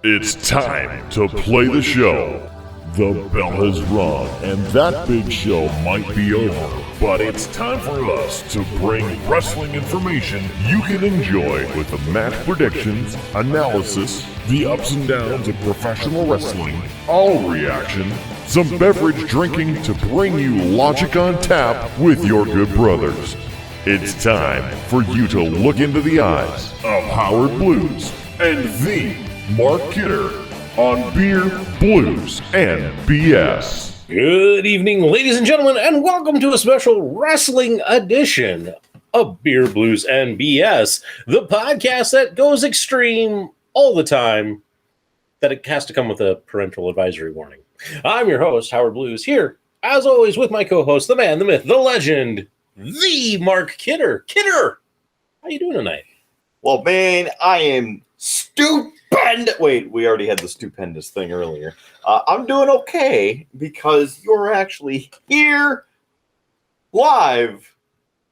It's time to play the show. The bell has rung, and that big show might be over. But it's time for us to bring wrestling information you can enjoy with the match predictions, analysis, the ups and downs of professional wrestling, all reaction, some beverage drinking to bring you logic on tap with your good brothers. It's time for you to look into the eyes of Howard Blues and the Mark Kidder on Beer, Blues, and BS. Good evening, ladies and gentlemen, and welcome to a special wrestling edition of Beer, Blues, and BS, the podcast that goes extreme all the time, that it has to come with a parental advisory warning. I'm your host, Howard Blues, here, as always, with my co-host, the man, the myth, the legend, the Mark Kidder. Kidder, how you doing tonight? Well, man, I am stupendous. Wait, we already had the stupendous thing earlier. I'm doing okay because you're actually here live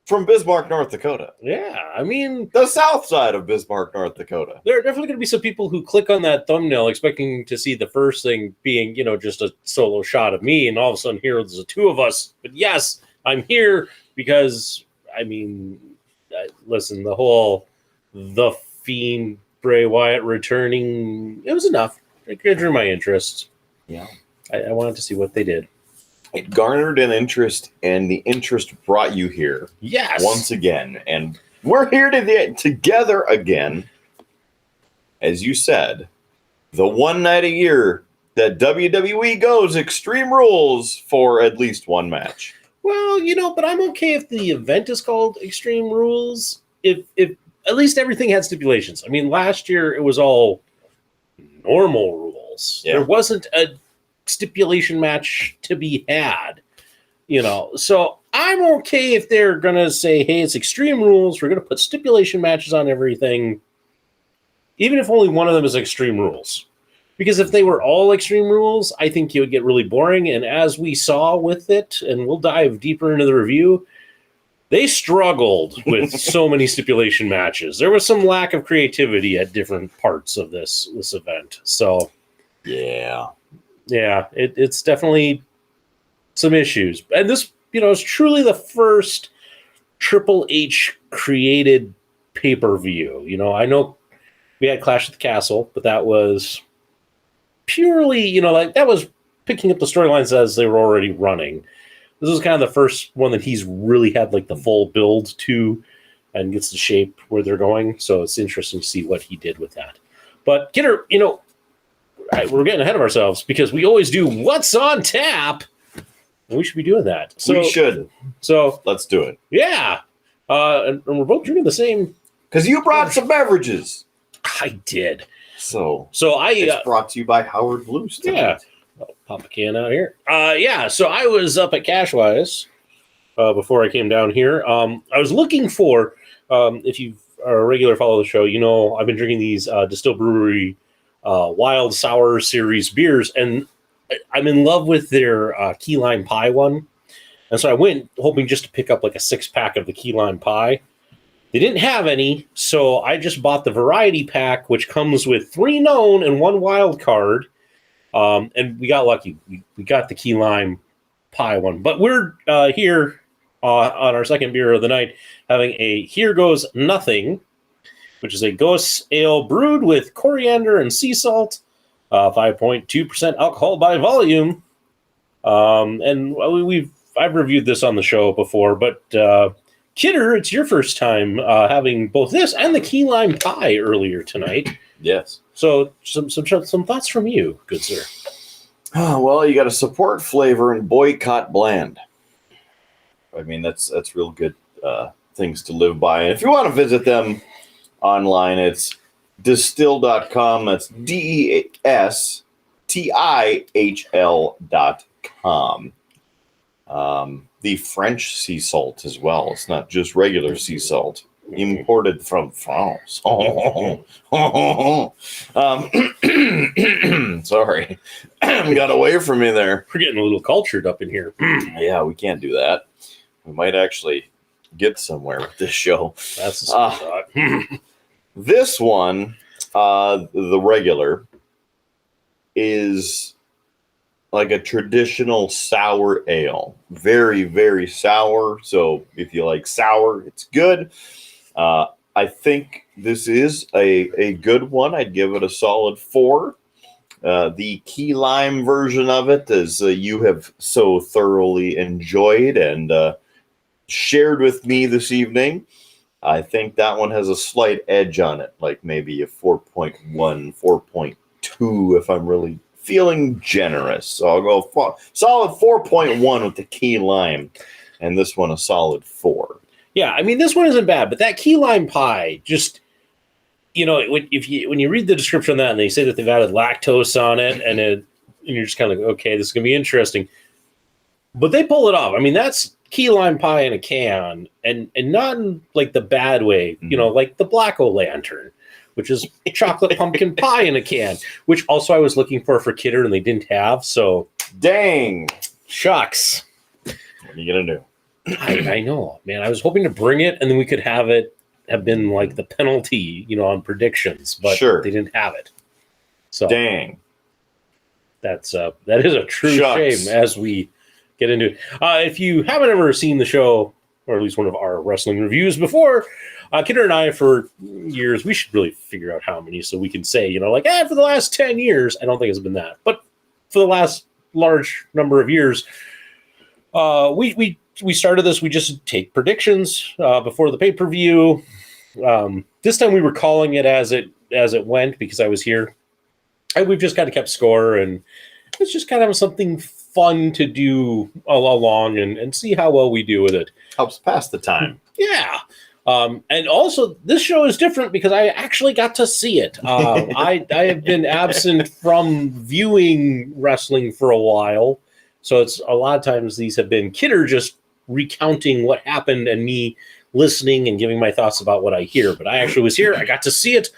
from Bismarck, North Dakota. Yeah, I mean, the south side of Bismarck, North Dakota. There are definitely going to be some people who click on that thumbnail expecting to see the first thing being, just a solo shot of me, and all of a sudden here there's the two of us. But yes, I'm here because, listen, the Fiend Bray Wyatt returning, it was enough. It drew my interest. Yeah. I wanted to see what they did. It garnered an interest, and the interest brought you here. Yes. Once again. And we're here together again. As you said, the one night a year that WWE goes Extreme Rules for at least one match. Well, but I'm okay if the event is called Extreme Rules. If at least everything had stipulations. I mean, last year it was all normal rules. Yeah. There wasn't a stipulation match to be had, So I'm okay if they're going to say, hey, it's Extreme Rules. We're going to put stipulation matches on everything, even if only one of them is Extreme Rules. Because if they were all Extreme Rules, I think it would get really boring. And as we saw with it, and we'll dive deeper into the review, they struggled with so many stipulation matches. There was some lack of creativity at different parts of this event. So, yeah, it's definitely some issues. And this, is truly the first Triple H created pay-per-view. I know we had Clash at the Castle, but that was purely, that was picking up the storylines as they were already running. This was kind of the first one that he's really had the full build to and gets to shape where they're going. So it's interesting to see what he did with that. But Kidder, we're getting ahead of ourselves because we always do what's on tap. And we should be doing that. So, we should. So let's do it. Yeah. And we're both drinking the same. Because you brought some beverages. I did. So it's brought to you by Howard Blues tonight. Yeah. I'll pop a can out here. So I was up at Cashwise before I came down here. I was looking for, if you are a regular follow of the show, I've been drinking these Distill Brewery Wild Sour Series beers, and I'm in love with their key lime pie one. And so I went hoping just to pick up a 6-pack of the key lime pie. They didn't have any, so I just bought the variety pack, which comes with 3 known and 1 wild card. And we got lucky. We got the key lime pie one. But we're here on our second beer of the night having a Here Goes Nothing, which is a Ghost Ale brewed with coriander and sea salt, 5.2% alcohol by volume. And I've reviewed this on the show before, but Kidder, it's your first time having both this and the key lime pie earlier tonight. Yes. So some thoughts from you, good sir. Oh, well, you got to support flavor and boycott bland. I mean, that's real good things to live by. And if you want to visit them online, it's distill.com. That's DESTIHL.com. The French sea salt as well. It's not just regular sea salt. Imported from France. Sorry. Got away from me there. We're getting a little cultured up in here. Yeah, we can't do that. We might actually get somewhere with this show. That's a thought. This one, the regular, is like a traditional sour ale. Very, very sour. So if you like sour, it's good. I think this is a good one. I'd give it a solid 4. The key lime version of it, as you have so thoroughly enjoyed and shared with me this evening, I think that one has a slight edge on it, like maybe a 4.1, 4.2 if I'm really feeling generous. So I'll go solid 4.1 with the key lime, and this one a solid 4. Yeah, I mean, this one isn't bad, but that key lime pie, just, when you read the description of that and they say that they've added lactose on it, and you're just kind of like, okay, this is going to be interesting. But they pull it off. I mean, that's key lime pie in a can, and not in like the bad way, like the Black O-Lantern, which is chocolate pumpkin pie in a can, which also I was looking for Kidder and they didn't have. So dang, shucks. What are you gonna do? I know, man. I was hoping to bring it, and then we could have been like the penalty, on predictions, but they didn't have it. So dang, that is a true shame as we get into it. If you haven't ever seen the show, or at least one of our wrestling reviews before, Kidder and I, for years, we should really figure out how many so we can say, for the last 10 years, I don't think it's been that, but for the last large number of years, we started this. We just take predictions before the pay-per-view. This time we were calling it as it went because I was here. And we've just kind of kept score, and it's just kind of something fun to do all along and see how well we do with it. Helps pass the time. Yeah. And also, this show is different because I actually got to see it. I have been absent from viewing wrestling for a while. So it's a lot of times these have been Kidder just recounting what happened and me listening and giving my thoughts about what I hear. But I actually was here. I got to see it.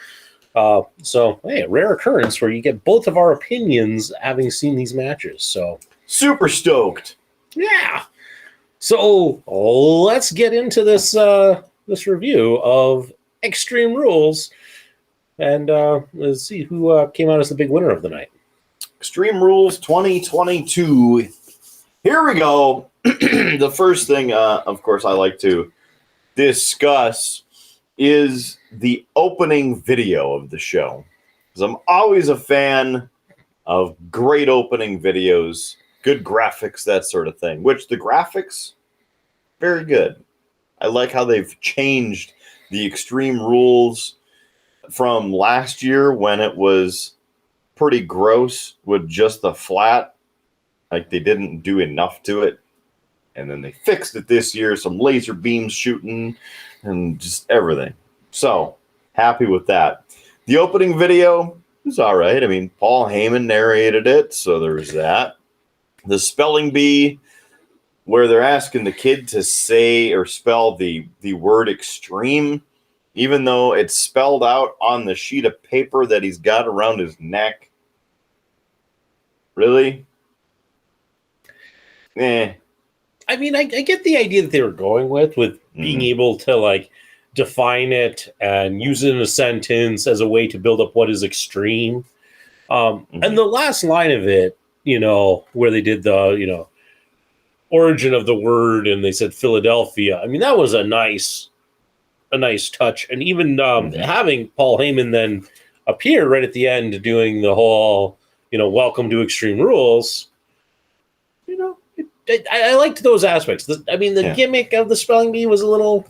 So, hey, a rare occurrence where you get both of our opinions having seen these matches. So super stoked. Yeah. So let's get into this this review of Extreme Rules. And let's see who came out as the big winner of the night. Extreme Rules 2022. Here we go. The first thing, of course, I like to discuss is the opening video of the show. Because I'm always a fan of great opening videos, good graphics, that sort of thing. Which the graphics, very good. I like how they've changed the Extreme Rules from last year when it was pretty gross with just the flat. Like they didn't do enough to it. And then they fixed it this year. Some laser beams shooting and just everything. So happy with that. The opening video is all right. I mean, Paul Heyman narrated it. So there's that. The spelling bee where they're asking the kid to say or spell the word extreme, even though it's spelled out on the sheet of paper that he's got around his neck. Really? I mean, I get the idea that they were going with being able to like define it and use it in a sentence as a way to build up what is extreme. And the last line of it, where they did the, origin of the word and they said Philadelphia. I mean, that was a nice touch. And even having Paul Heyman then appear right at the end doing the whole, welcome to Extreme Rules, I liked those aspects. The gimmick of the spelling bee was a little,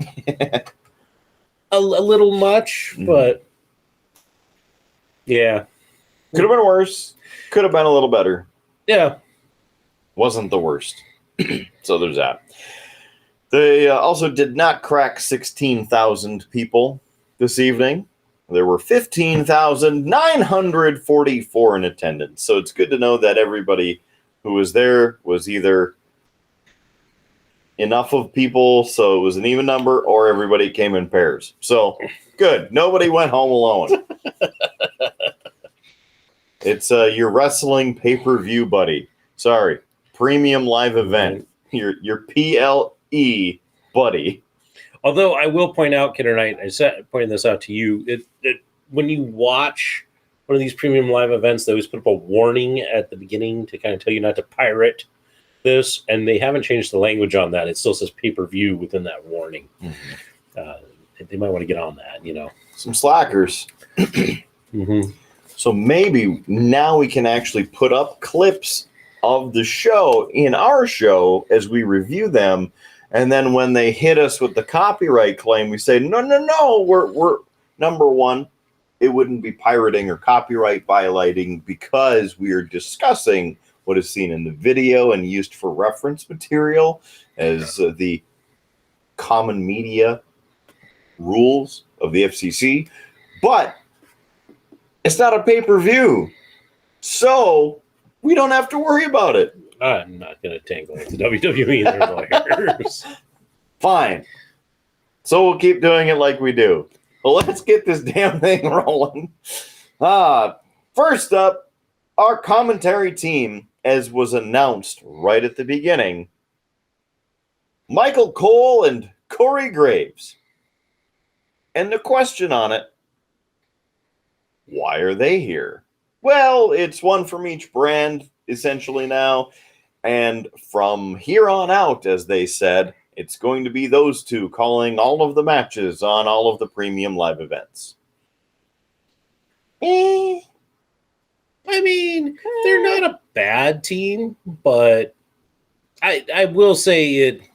a little much, but yeah, could have been worse. Could have been a little better. Yeah, wasn't the worst. So there's that. They also did not crack 16,000 people this evening. There were 15,944 in attendance. So it's good to know that everybody who was there was either enough of people, so it was an even number, or everybody came in pairs. So good. Nobody went home alone. It's your wrestling pay-per-view buddy. Sorry. Premium live event. Your PLE buddy. Although I will point out, Kidder Knight, I pointed this out to you, it when you watch one of these premium live events, they always put up a warning at the beginning to kind of tell you not to pirate this, and they haven't changed the language on that. It still says pay-per-view within that warning. They might want to get on that, you know. Some slackers. So maybe now we can actually put up clips of the show in our show as we review them, and then when they hit us with the copyright claim, we say, no, we're number one, it wouldn't be pirating or copyright violating because we are discussing what is seen in the video and used for reference material as the common media rules of the FCC, but it's not a pay-per-view, so we don't have to worry about it. I'm not going to tangle with the WWE and their lawyers. Fine. So we'll keep doing it like we do. Well, let's get this damn thing rolling. First up, our commentary team, as was announced right at the beginning, Michael Cole and Corey Graves. And the question on it, why are they here? Well, it's one from each brand, essentially now. And from here on out, as they said, it's going to be those two calling all of the matches on all of the premium live events. I mean, they're not a bad team, but I will say it.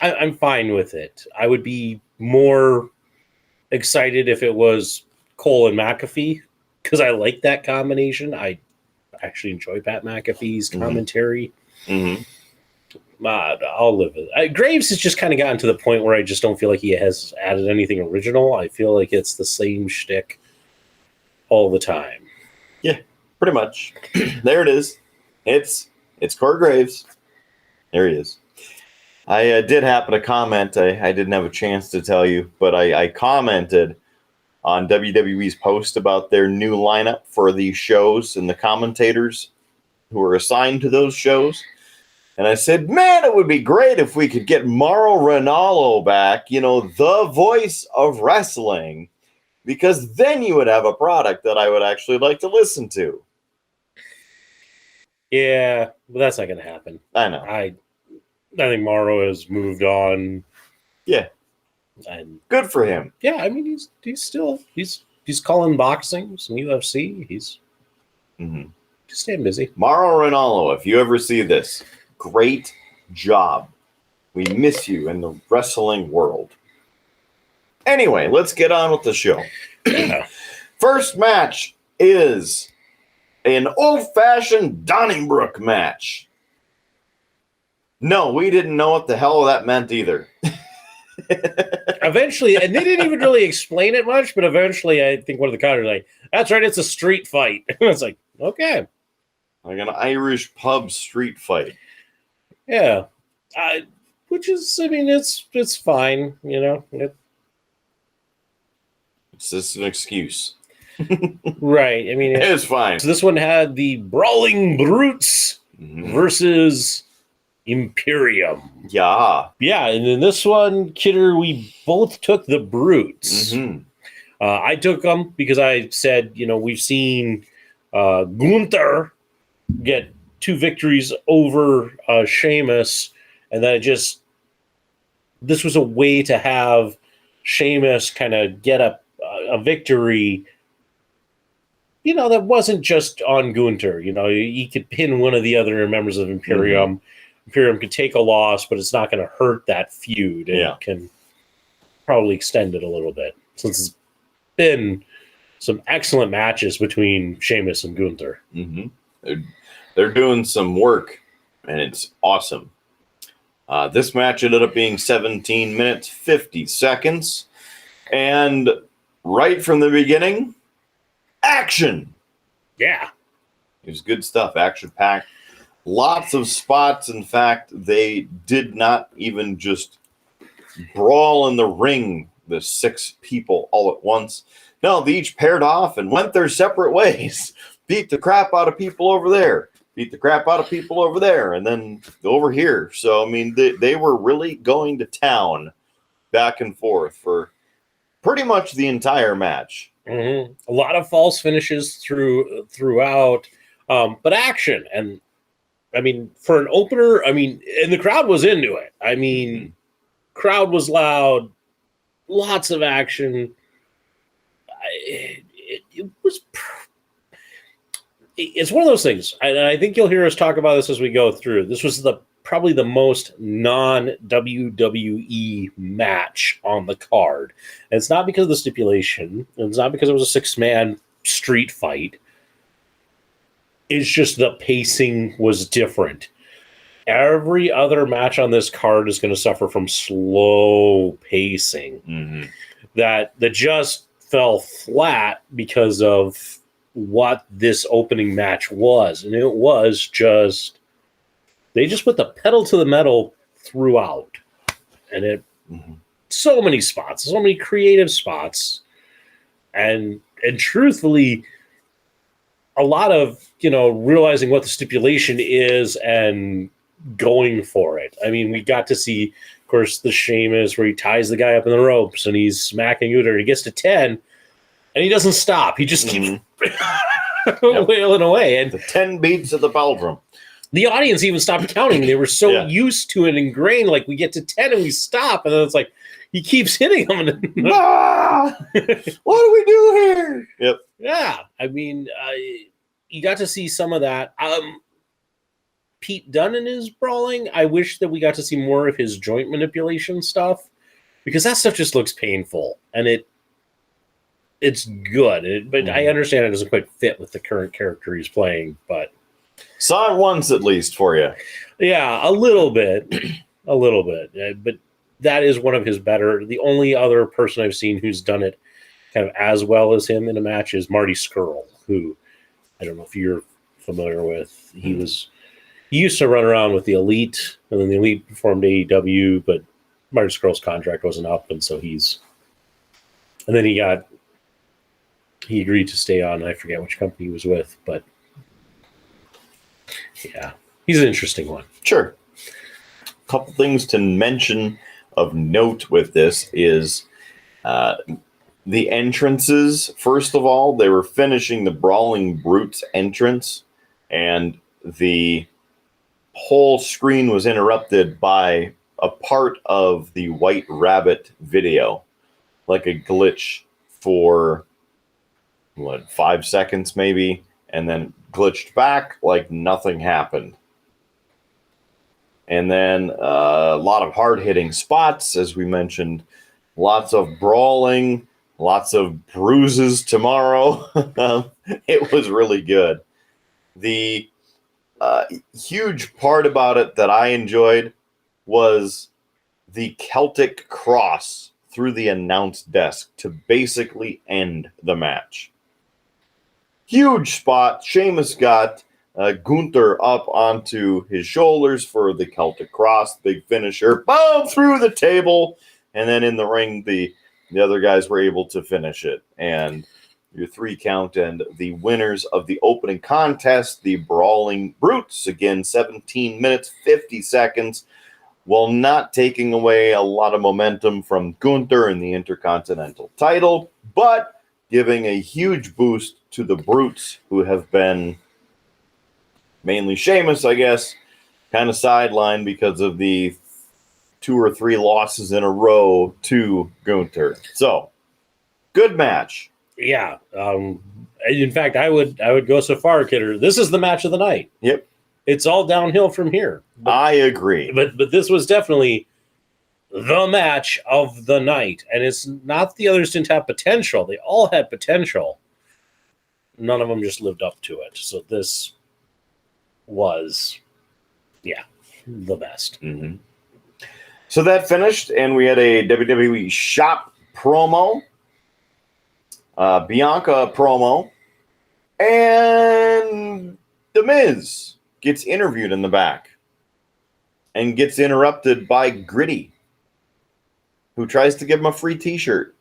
I'm fine with it. I would be more excited if it was Cole and McAfee, because I like that combination. I actually enjoy Pat McAfee's commentary. I'll live with it. Graves has just kind of gotten to the point where I just don't feel like he has added anything original. I feel like it's the same shtick all the time. Yeah, pretty much. There it is. It's Corey Graves. There he is. I did happen to comment. I didn't have a chance to tell you, but I commented on WWE's post about their new lineup for these shows and the commentators who are assigned to those shows. And I said, man, it would be great if we could get Mauro Ranallo back, you know, the voice of wrestling, because then you would have a product that I would actually like to listen to. Yeah, but that's not going to happen. I know. I think Mauro has moved on. Yeah. And good for him. Yeah, I mean he's still calling boxing, some UFC. He's just staying busy. Mauro Ranallo, if you ever see this, great job. We miss you in the wrestling world. Anyway, let's get on with the show. First match is an old-fashioned Donnybrook match. No, we didn't know what the hell that meant either. Eventually, and they didn't even really explain it much, but eventually I think one of the commentators was like, that's right, it's a street fight. It's like, okay. Like an Irish pub street fight. Yeah. Which is, I mean, it's fine, you know. It's just an excuse. Right. I mean, it's fine. So this one had the Brawling Brutes versus Imperium. Yeah. Yeah, and in this one, Kidder, we both took the Brutes. I took them because I said, you know, we've seen Gunther get 2 victories over Sheamus, and then this was a way to have Sheamus kind of get a victory, you know, that wasn't just on Gunther. You know, he could pin one of the other members of Imperium. Imperium could take a loss, but it's not going to hurt that feud. And it can probably extend it a little bit, since it's been some excellent matches between Sheamus and Gunther. They're doing some work, and it's awesome. This match ended up being 17 minutes, 50 seconds. And right from the beginning, action. Yeah. It was good stuff, action-packed. Lots of spots. In fact, they did not even just brawl in the ring, the 6 people all at once. No, they each paired off and went their separate ways. Beat the crap out of people over there. Beat the crap out of people over there. And then over here. So, I mean, they were really going to town back and forth for pretty much the entire match. Mm-hmm. A lot of false finishes throughout, but action. And I mean, for an opener, I mean, and the crowd was into it. I mean, crowd was loud, lots of action. It was. It's one of those things, and I think you'll hear us talk about this as we go through. This was probably the most non-WWE match on the card. And it's not because of the stipulation. And it's not because it was a 6-man street fight. It's just the pacing was different. Every other match on this card is going to suffer from slow pacing that just fell flat because of what this opening match was. And it was just, they just put the pedal to the metal throughout. And it, so many spots, so many creative spots. And truthfully, a lot of, realizing what the stipulation is and going for it. I mean, we got to see, of course, the Sheamus where he ties the guy up in the ropes and he's smacking Uter. He gets to 10 and he doesn't stop. He just keeps wailing away. And the 10 beats of the bell drum. The audience even stopped counting. They were so used to it, ingrained. Like, we get to 10 and we stop. And then it's like, he keeps hitting them. What do we do here? Yep. Yeah. I mean, you got to see some of that. Pete Dunne in his brawling, I wish that we got to see more of his joint manipulation stuff, because that stuff just looks painful. And it's good. But I understand it doesn't quite fit with the current character he's playing. But saw it once at least for you. Yeah, a little bit. A little bit. But that is one of his better. The only other person I've seen who's done it kind of as well as him in a match is Marty Scurll, who I don't know if you're familiar with. He used to run around with the Elite, and then the Elite formed AEW, but Marty Scurll's contract wasn't up, and so he agreed to stay on. I forget which company he was with, but yeah, he's an interesting one. Sure. A couple things to mention of note with this is the entrances. First of all, they were finishing the Brawling Brutes entrance, and the whole screen was interrupted by a part of the White Rabbit video, like a glitch for 5 seconds maybe, and then glitched back like nothing happened. And then a lot of hard-hitting spots, as we mentioned, lots of brawling, lots of bruises tomorrow. It was really good. The huge part about it that I enjoyed was the Celtic cross through the announce desk to basically end the match. Huge spot. Sheamus got Gunther up onto his shoulders for the Celtic cross, big finisher. Boom! Through the table. And then in the ring, the other guys were able to finish it. And your 3 count, and the winners of the opening contest, the Brawling Brutes, again, 17 minutes, 50 seconds, while not taking away a lot of momentum from Gunther and the Intercontinental title, but giving a huge boost to the Brutes, who have been, mainly Sheamus, I guess, kind of sidelined because of the 2 or 3 losses in a row to Gunther. So, good match. Yeah. In fact, I would go so far, Kidder. This is the match of the night. Yep. It's all downhill from here. I agree. But this was definitely the match of the night. And it's not the others didn't have potential. They all had potential. None of them just lived up to it. So this was, the best. Mm-hmm. So that finished, and we had a WWE Shop promo. Bianca promo, and The Miz gets interviewed in the back and gets interrupted by Gritty, who tries to give him a free t-shirt,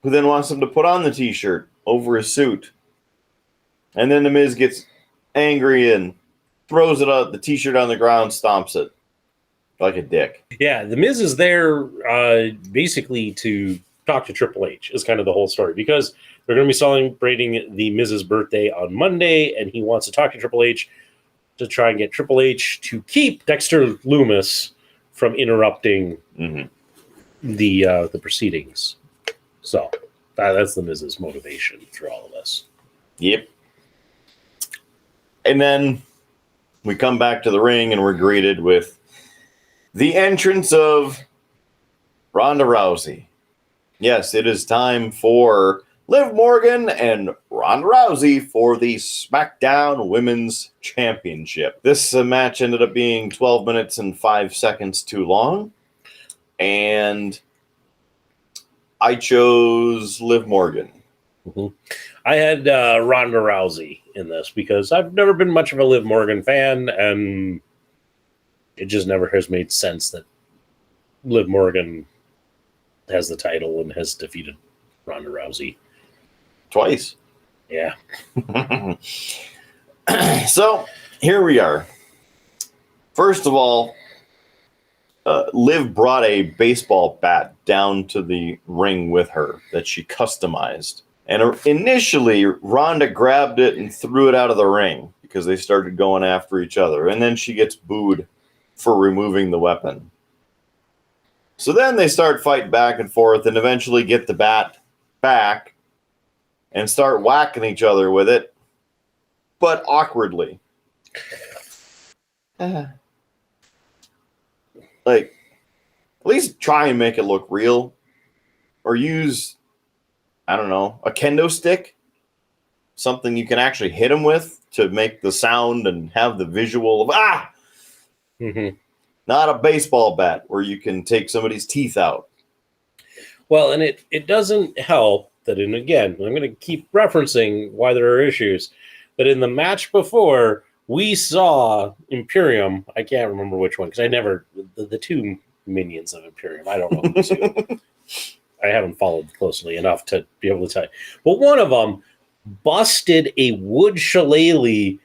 who then wants him to put on the t-shirt over his suit. And then The Miz gets angry and throws the t-shirt on the ground, stomps it. Like a dick. Yeah, the Miz is there basically to talk to Triple H is kind of the whole story, because they're going to be celebrating the Miz's birthday on Monday, and he wants to talk to Triple H to try and get Triple H to keep Dexter Lumis from interrupting the proceedings. So that's the Miz's motivation through all of this. Yep. And then we come back to the ring and we're greeted with the entrance of Ronda Rousey. Yes, it is time for Liv Morgan and Ronda Rousey for the SmackDown Women's Championship. This match ended up being 12 minutes and 5 seconds too long. And I chose Liv Morgan. Mm-hmm. I had Ronda Rousey in this because I've never been much of a Liv Morgan fan, and it just never has made sense that Liv Morgan has the title and has defeated Ronda Rousey. Twice. Yeah. So, here we are. First of all, Liv brought a baseball bat down to the ring with her that she customized. And initially, Ronda grabbed it and threw it out of the ring because they started going after each other. And then she gets booed for removing the weapon. So then they start fighting back and forth and eventually get the bat back and start whacking each other with it, but awkwardly. Like, at least try and make it look real. Or use, I don't know, a kendo stick. Something you can actually hit them with to make the sound and have the visual of, ah! Mm-hmm. Not a baseball bat where you can take somebody's teeth out. Well, and it doesn't help that, and again, I'm going to keep referencing why there are issues, that in the match before, we saw Imperium, I can't remember which one, because I never, the two minions of Imperium, I don't know who's who. I haven't followed closely enough to be able to tell you. But one of them busted a wood shillelagh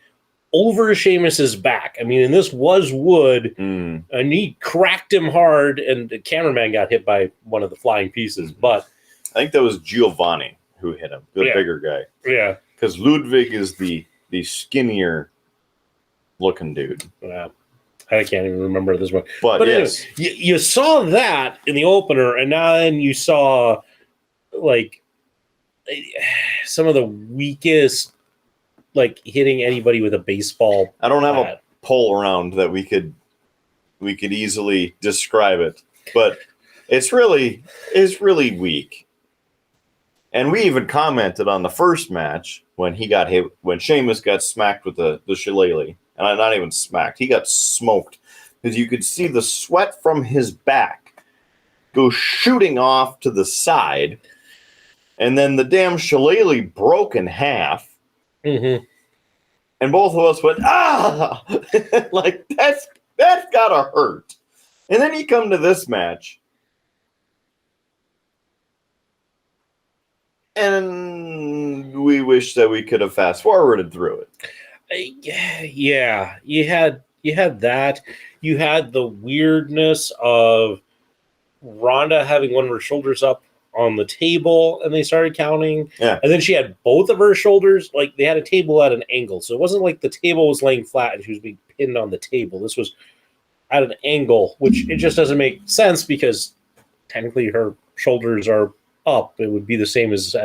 over Sheamus's back. I mean, and this was wood, and he cracked him hard, and the cameraman got hit by one of the flying pieces. But I think that was Giovanni who hit him, the bigger guy. Yeah. Because Ludwig is the skinnier looking dude. Yeah. I can't even remember this one. But yes. Anyway, you saw that in the opener, and then you saw, like, some of the weakest, like, hitting anybody with a baseball. I don't have a poll around that we could easily describe it, but it's really weak. And we even commented on the first match when he got hit, when Sheamus got smacked with the shillelagh, and not even smacked, he got smoked, because you could see the sweat from his back go shooting off to the side, and then the damn shillelagh broke in half. Mm-hmm. And both of us went, ah! Like, that's gotta hurt. And then you come to this match, and we wish that we could have fast forwarded through it. Yeah, you had that. You had the weirdness of Ronda having one of her shoulders up on the table, and they started counting. Yeah. And then she had both of her shoulders, like, they had a table at an angle. So it wasn't like the table was laying flat and she was being pinned on the table. This was at an angle, which it just doesn't make sense because technically her shoulders are up. It would be the same as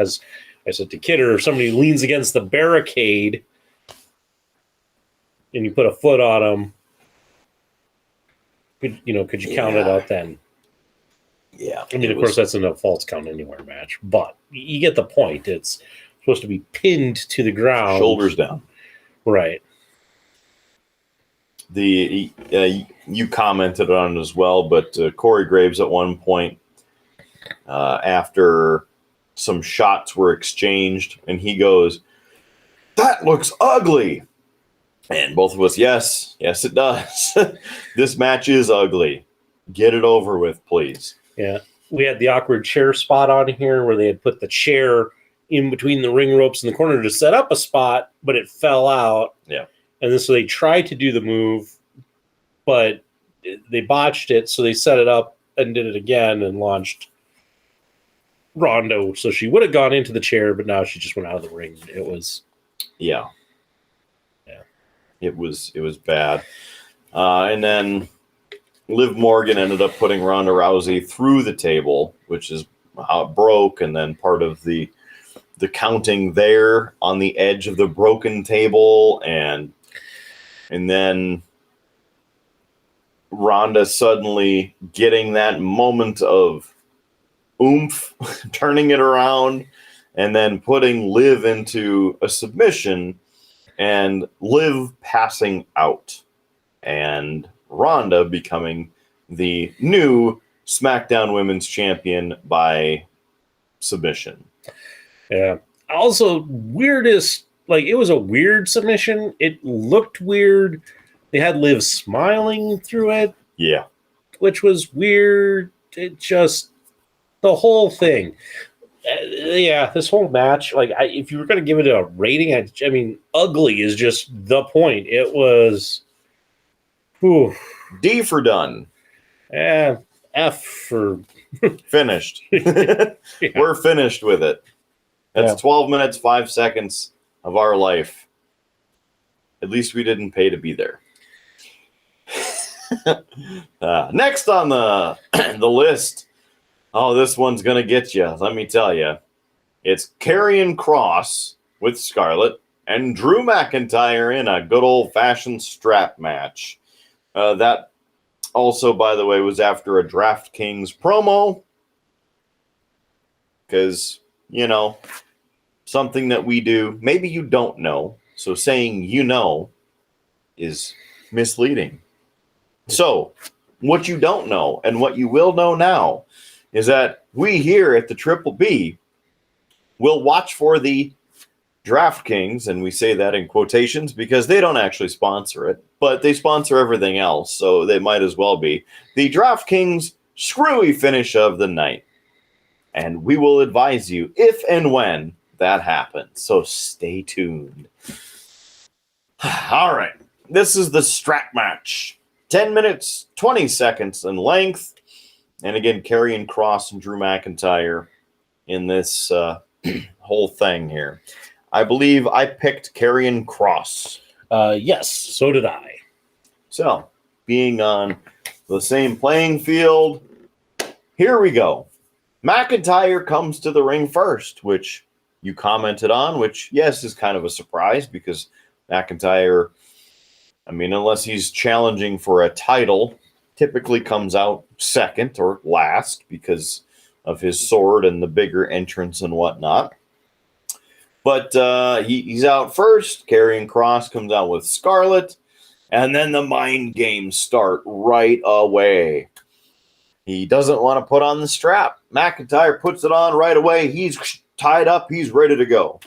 I said to Kidder, if somebody leans against the barricade and you put a foot on them, could you count it out then? Yeah. I mean, of course, that's in a false count anywhere match, but you get the point. It's supposed to be pinned to the ground. Shoulders down. Right. You commented on it as well, but Corey Graves at one point, after some shots were exchanged, and he goes, "That looks ugly." And both of us, yes, it does. This match is ugly. Get it over with, please. Yeah. We had the awkward chair spot on here where they had put the chair in between the ring ropes in the corner to set up a spot, but it fell out. Yeah. And then so they tried to do the move, but they botched it, so they set it up and did it again and launched Ronda. So she would have gone into the chair, but now she just went out of the ring. It was it was bad. And then Liv Morgan ended up putting Ronda Rousey through the table, which is how it broke, and then part of the counting there on the edge of the broken table, and then Ronda suddenly getting that moment of oomph, turning it around, and then putting Liv into a submission, and Liv passing out, and Ronda becoming the new SmackDown Women's Champion by submission. Yeah. Also, weirdest, like, it was a weird submission. It looked weird. They had Liv smiling through it. Yeah. Which was weird. It just, the whole thing. This whole match, like, if you were going to give it a rating, I mean, ugly is just the point. It was, whew. D for done. F for finished. Yeah. We're finished with it. That's 12 minutes, 5 seconds of our life. At least we didn't pay to be there. Next on the list. Oh, this one's going to get you. Let me tell you. It's Karrion Kross with Scarlett and Drew McIntyre in a good old-fashioned strap match. That also, by the way, was after a DraftKings promo. Because, you know, something that we do, maybe you don't know. So saying you know is misleading. So, what you don't know and what you will know now is that we here at the Triple B will watch for the DraftKings, and we say that in quotations because they don't actually sponsor it, but they sponsor everything else, so they might as well be the DraftKings Screwy Finish of the night. And we will advise you if and when that happens. So stay tuned. All right. This is the strap match. 10 minutes, 20 seconds in length. And again, Karrion Kross and Drew McIntyre in this whole thing here. I believe I picked Karrion Kross. Yes, so did I. So, being on the same playing field, here we go. McIntyre comes to the ring first, which you commented on, which, yes, is kind of a surprise because McIntyre, I mean, unless he's challenging for a title, typically comes out second or last because of his sword and the bigger entrance and whatnot. But he's out first. Karrion Kross comes out with Scarlett, and then the mind games start right away. He doesn't want to put on the strap. McIntyre puts it on right away. He's tied up. He's ready to go.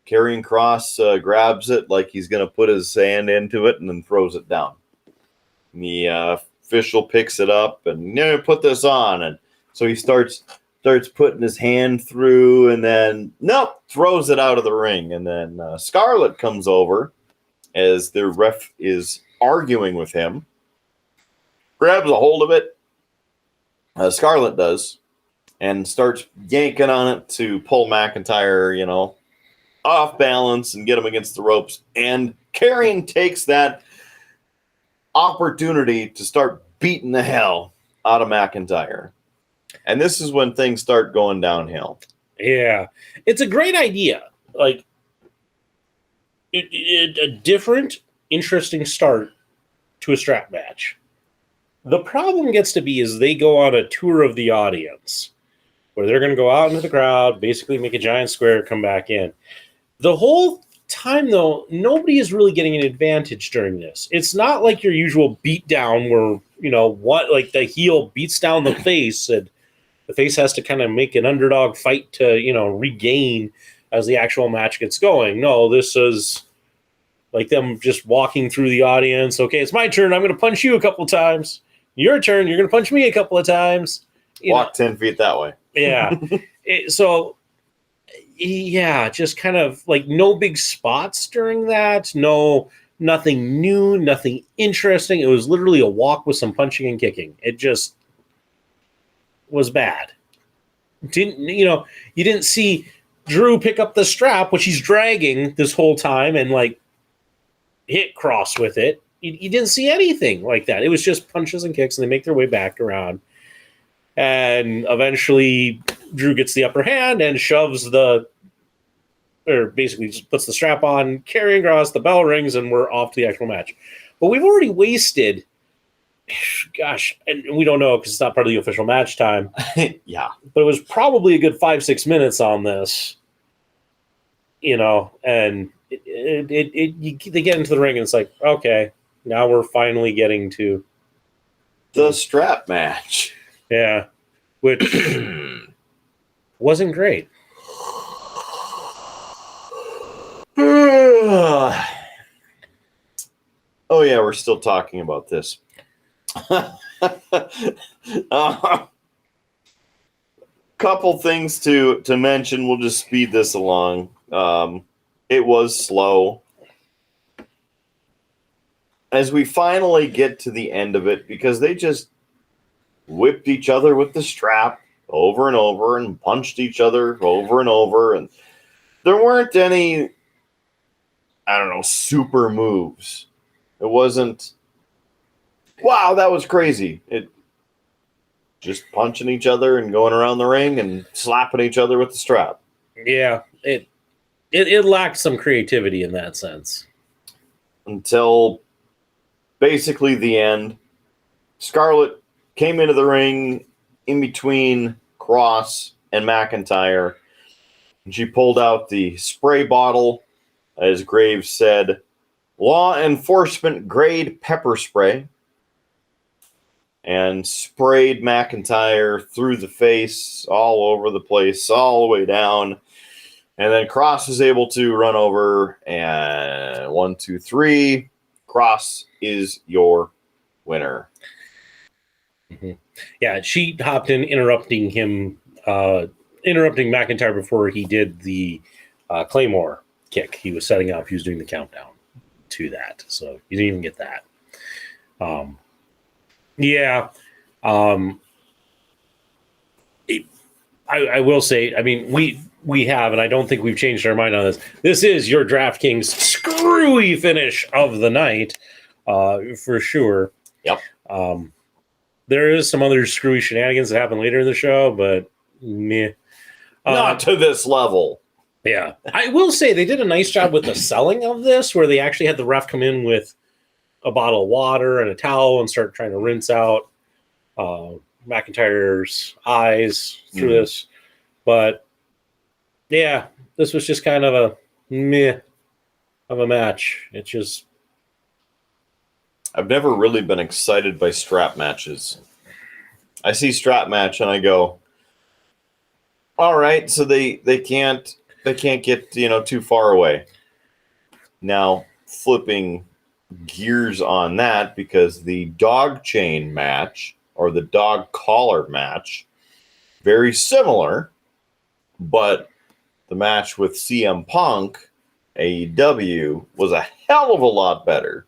Karrion Kross grabs it like he's going to put his hand into it and then throws it down. The official picks it up and put this on. And so he starts putting his hand through and then, throws it out of the ring. And then Scarlett comes over as the ref is arguing with him, grabs a hold of it. Scarlett does, and starts yanking on it to pull McIntyre, off balance and get him against the ropes. And Karrion takes that opportunity to start beating the hell out of McIntyre. And this is when things start going downhill. Yeah, it's a great idea. Like, a different, interesting start to a strap match. The problem gets to be is they go on a tour of the audience where they're going to go out into the crowd, basically make a giant square, come back in. The whole time, though, nobody is really getting an advantage during this. It's not like your usual beatdown where, like the heel beats down the face and the face has to kind of make an underdog fight to, regain as the actual match gets going. No, this is like them just walking through the audience. Okay, it's my turn. I'm going to punch you a couple of times. Your turn. You're going to punch me a couple of times. Walk 10 feet that way. Yeah. Just kind of like no big spots during that. No nothing new, nothing interesting. It was literally a walk with some punching and kicking. It just was bad. You didn't see Drew pick up the strap, which he's dragging this whole time, and like hit Cross with it. You didn't see anything like that. It was just punches and kicks, and they make their way back around. And eventually Drew gets the upper hand and basically just puts the strap on, carrying Cross, the bell rings, and we're off to the actual match. But we've already wasted, gosh, and we don't know because it's not part of the official match time. Yeah. But it was probably a good 5-6 minutes on this, and they get into the ring and it's like, okay, now we're finally getting to the strap match. Yeah, which wasn't great. Oh yeah, we're still talking about this. Couple things to mention. We'll just speed this along. It was slow. As we finally get to the end of it, because they just whipped each other with the strap over and over and punched each other over and over. And there weren't any, super moves. It wasn't, wow, that was crazy. It just punching each other and going around the ring and slapping each other with the strap. Yeah, it lacked some creativity in that sense. Until basically the end. Scarlett came into the ring in between Cross and McIntyre. And she pulled out the spray bottle, as Graves said, law enforcement grade pepper spray, and sprayed McIntyre through the face, all over the place, all the way down. And then Cross was able to run over, and 1, 2, 3. Cross is your winner. Mm-hmm. Yeah, she hopped in, interrupting McIntyre before he did the Claymore kick. He was setting up. He was doing the countdown to that. So you didn't even get that. I will say, I mean, we have, and I don't think we've changed our mind on this. This is your DraftKings screwy finish of the night, for sure. Yep. There is some other screwy shenanigans that happen later in the show, but meh. Not to this level. Yeah. I will say they did a nice job with the selling of this, where they actually had the ref come in with a bottle of water and a towel and start trying to rinse out McIntyre's eyes through this. But yeah, this was just kind of a meh of a match. It's just, I've never really been excited by strap matches. I see strap match and I go, all right, so they can't get too far away. Now flipping gears on that, because the dog chain match or the dog collar match, very similar, but the match with CM Punk, AEW, was a hell of a lot better.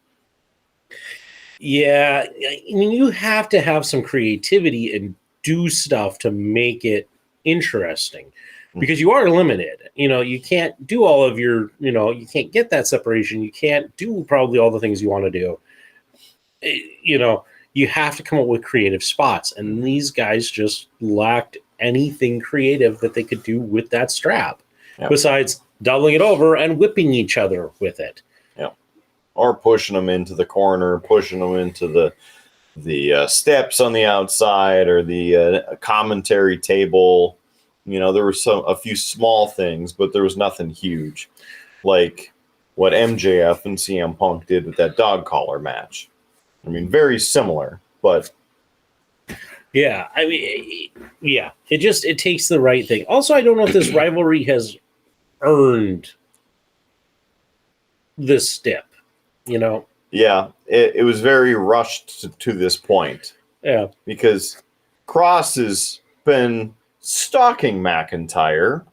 Yeah, I mean, you have to have some creativity and do stuff to make it interesting, because you are limited. You can't do all of your, you can't get that separation. You can't do probably all the things you want to do. You have to come up with creative spots, and these guys just lacked anything creative that they could do with that strap, besides doubling it over and whipping each other with it. Or pushing them into the corner, pushing them into the steps on the outside, or the commentary table. There were a few small things, but there was nothing huge, like what MJF and CM Punk did with that dog collar match. I mean, very similar, but yeah, I mean, yeah, it takes the right thing. Also, I don't know if this rivalry has earned this step. Yeah, it was very rushed to this point. Yeah, because Cross has been stalking McIntyre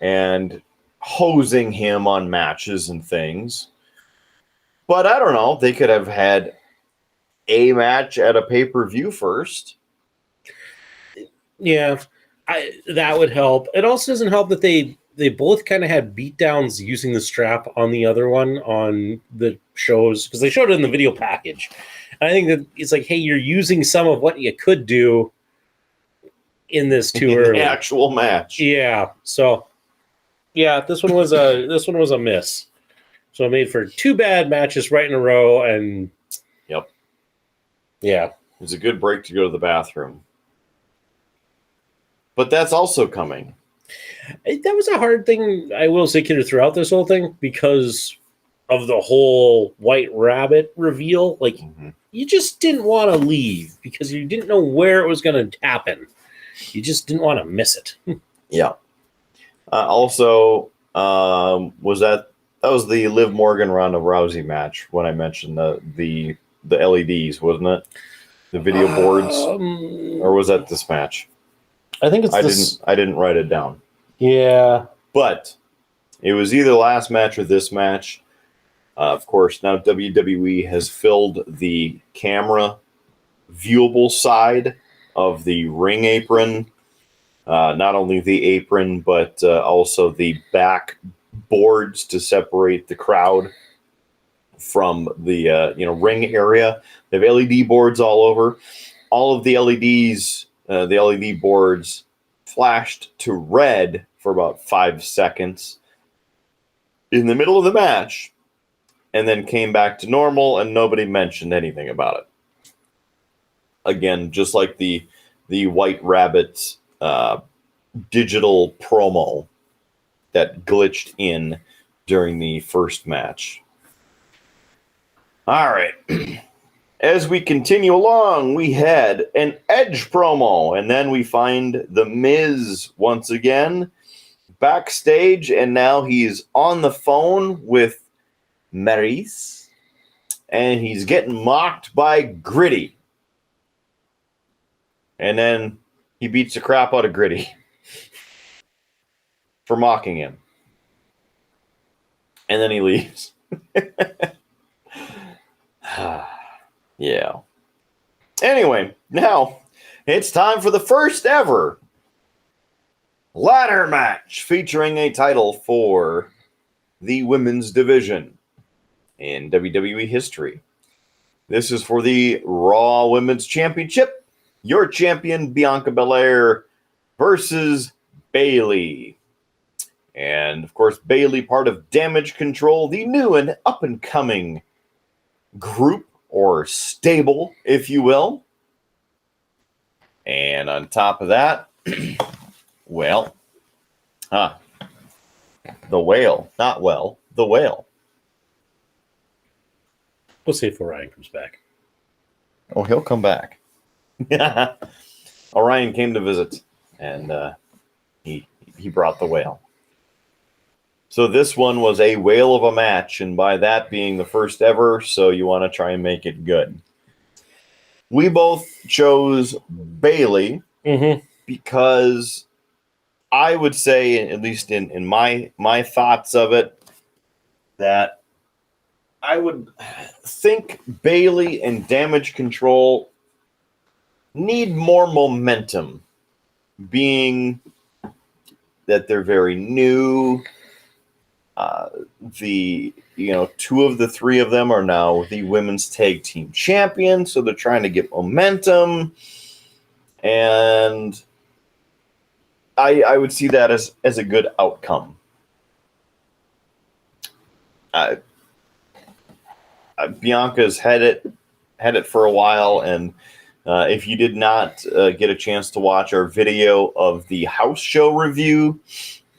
and hosing him on matches and things. But I don't know. They could have had a match at a pay-per-view first. Yeah, that would help. It also doesn't help that they both kind of had beatdowns using the strap on the other one on the shows because they showed it in the video package. And I think that it's like, hey, you're using some of what you could do in this too early. The actual match. Yeah. So yeah, this one was a miss. So it made for 2 bad matches right in a row, and yep. Yeah. It was a good break to go to the bathroom. But that's also coming. That was a hard thing, I will say, Kidder, throughout this whole thing because of the whole White Rabbit reveal. Like, you just didn't want to leave because you didn't know where it was going to happen. You just didn't want to miss it. Yeah. Also, was that was the Liv Morgan Ronda Rousey match when I mentioned the LEDs, wasn't it? The video boards, or was that this match? I think it's. I didn't write it down. Yeah, but it was either last match or this match. Of course, now WWE has filled the camera viewable side of the ring apron. Not only the apron, but also the back boards to separate the crowd from the ring area. They have LED boards all over. All of the LEDs, the LED boards, flashed to red for about 5 seconds in the middle of the match, and then came back to normal, and nobody mentioned anything about it. Again, just like the White Rabbit digital promo that glitched in during the first match. All right. As we continue along, we had an Edge promo, and then we find The Miz once again backstage, and now he's on the phone with Maryse, and he's getting mocked by Gritty. And then he beats the crap out of Gritty for mocking him. And then he leaves. Yeah. Anyway, now it's time for the first ever ladder match featuring a title for the women's division in WWE history. This is for the Raw Women's Championship. Your champion, Bianca Belair, versus Bayley. And, of course, Bayley, part of Damage Control, the new and up-and-coming group, or stable, if you will. And on top of that, the whale. Not well, the whale. We'll see if Orion comes back. Oh, he'll come back. Orion came to visit, and he brought the whale. So this one was a whale of a match, and by that being the first ever, so you want to try and make it good. We both chose Bayley because I would say, at least in my thoughts of it, that I would think Bayley and Damage Control need more momentum, being that they're very new. Two of the three of them are now the women's tag team champions, so they're trying to get momentum, and I would see that as a good outcome. Bianca's had it for a while, and if you did not get a chance to watch our video of the house show review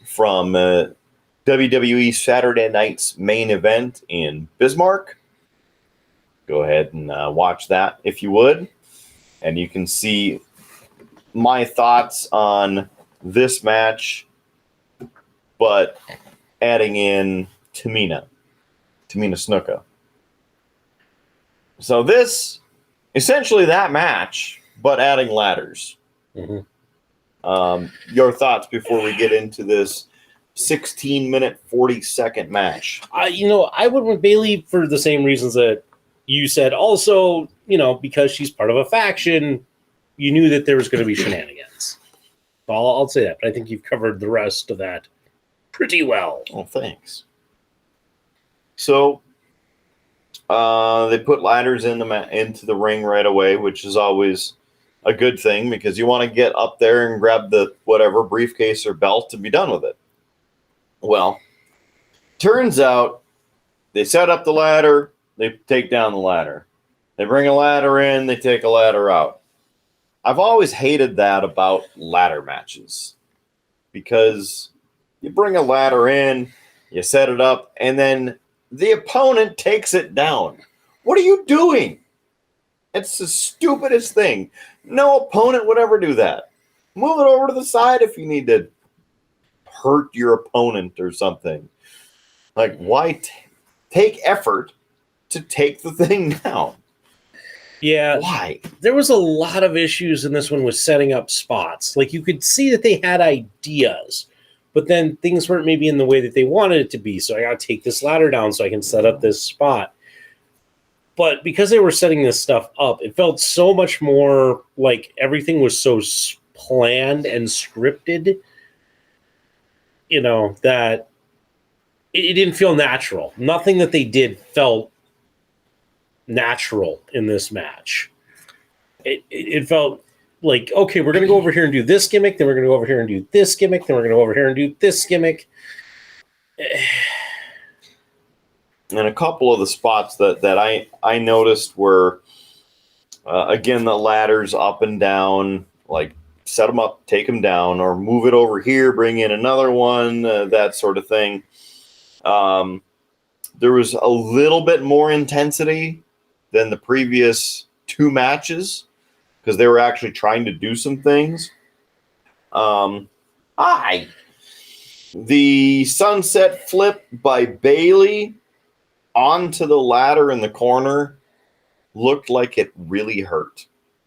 from WWE Saturday Night's main event in Bismarck, go ahead and watch that if you would, and you can see my thoughts on this match, but adding in Tamina Snuka. So this, essentially that match, but adding ladders. Your thoughts before we get into this 16-minute, 40-second match. I would with Bailey for the same reasons that you said. Also, because she's part of a faction, you knew that there was going to be shenanigans. I'll say that, but I think you've covered the rest of that pretty well. Oh, thanks. So they put ladders into the ring right away, which is always a good thing because you want to get up there and grab the whatever briefcase or belt to be done with it. Well, turns out they set up the ladder, they take down the ladder. They bring a ladder in, they take a ladder out. I've always hated that about ladder matches because you bring a ladder in, you set it up, and then the opponent takes it down. What are you doing? It's the stupidest thing. No opponent would ever do that. Move it over to the side if you need to hurt your opponent or something. Like, why take effort to take the thing down? Yeah. Why? There was a lot of issues in this one with setting up spots. Like, you could see that they had ideas, but then things weren't maybe in the way that they wanted it to be. So I got to take this ladder down so I can set up this spot. But because they were setting this stuff up, it felt so much more like everything was so planned and scripted, that it didn't feel natural. Nothing that they did felt natural in this match. It felt like, okay, we're going to go over here and do this gimmick, then we're going to go over here and do this gimmick, then we're going to go over here and do this gimmick. And a couple of the spots that I noticed were, again, the ladders up and down, like set them up, take them down, or move it over here, bring in another one, that sort of thing. There was a little bit more intensity than the previous two matches because they were actually trying to do some things. The sunset flip by Bailey onto the ladder in the corner looked like it really hurt.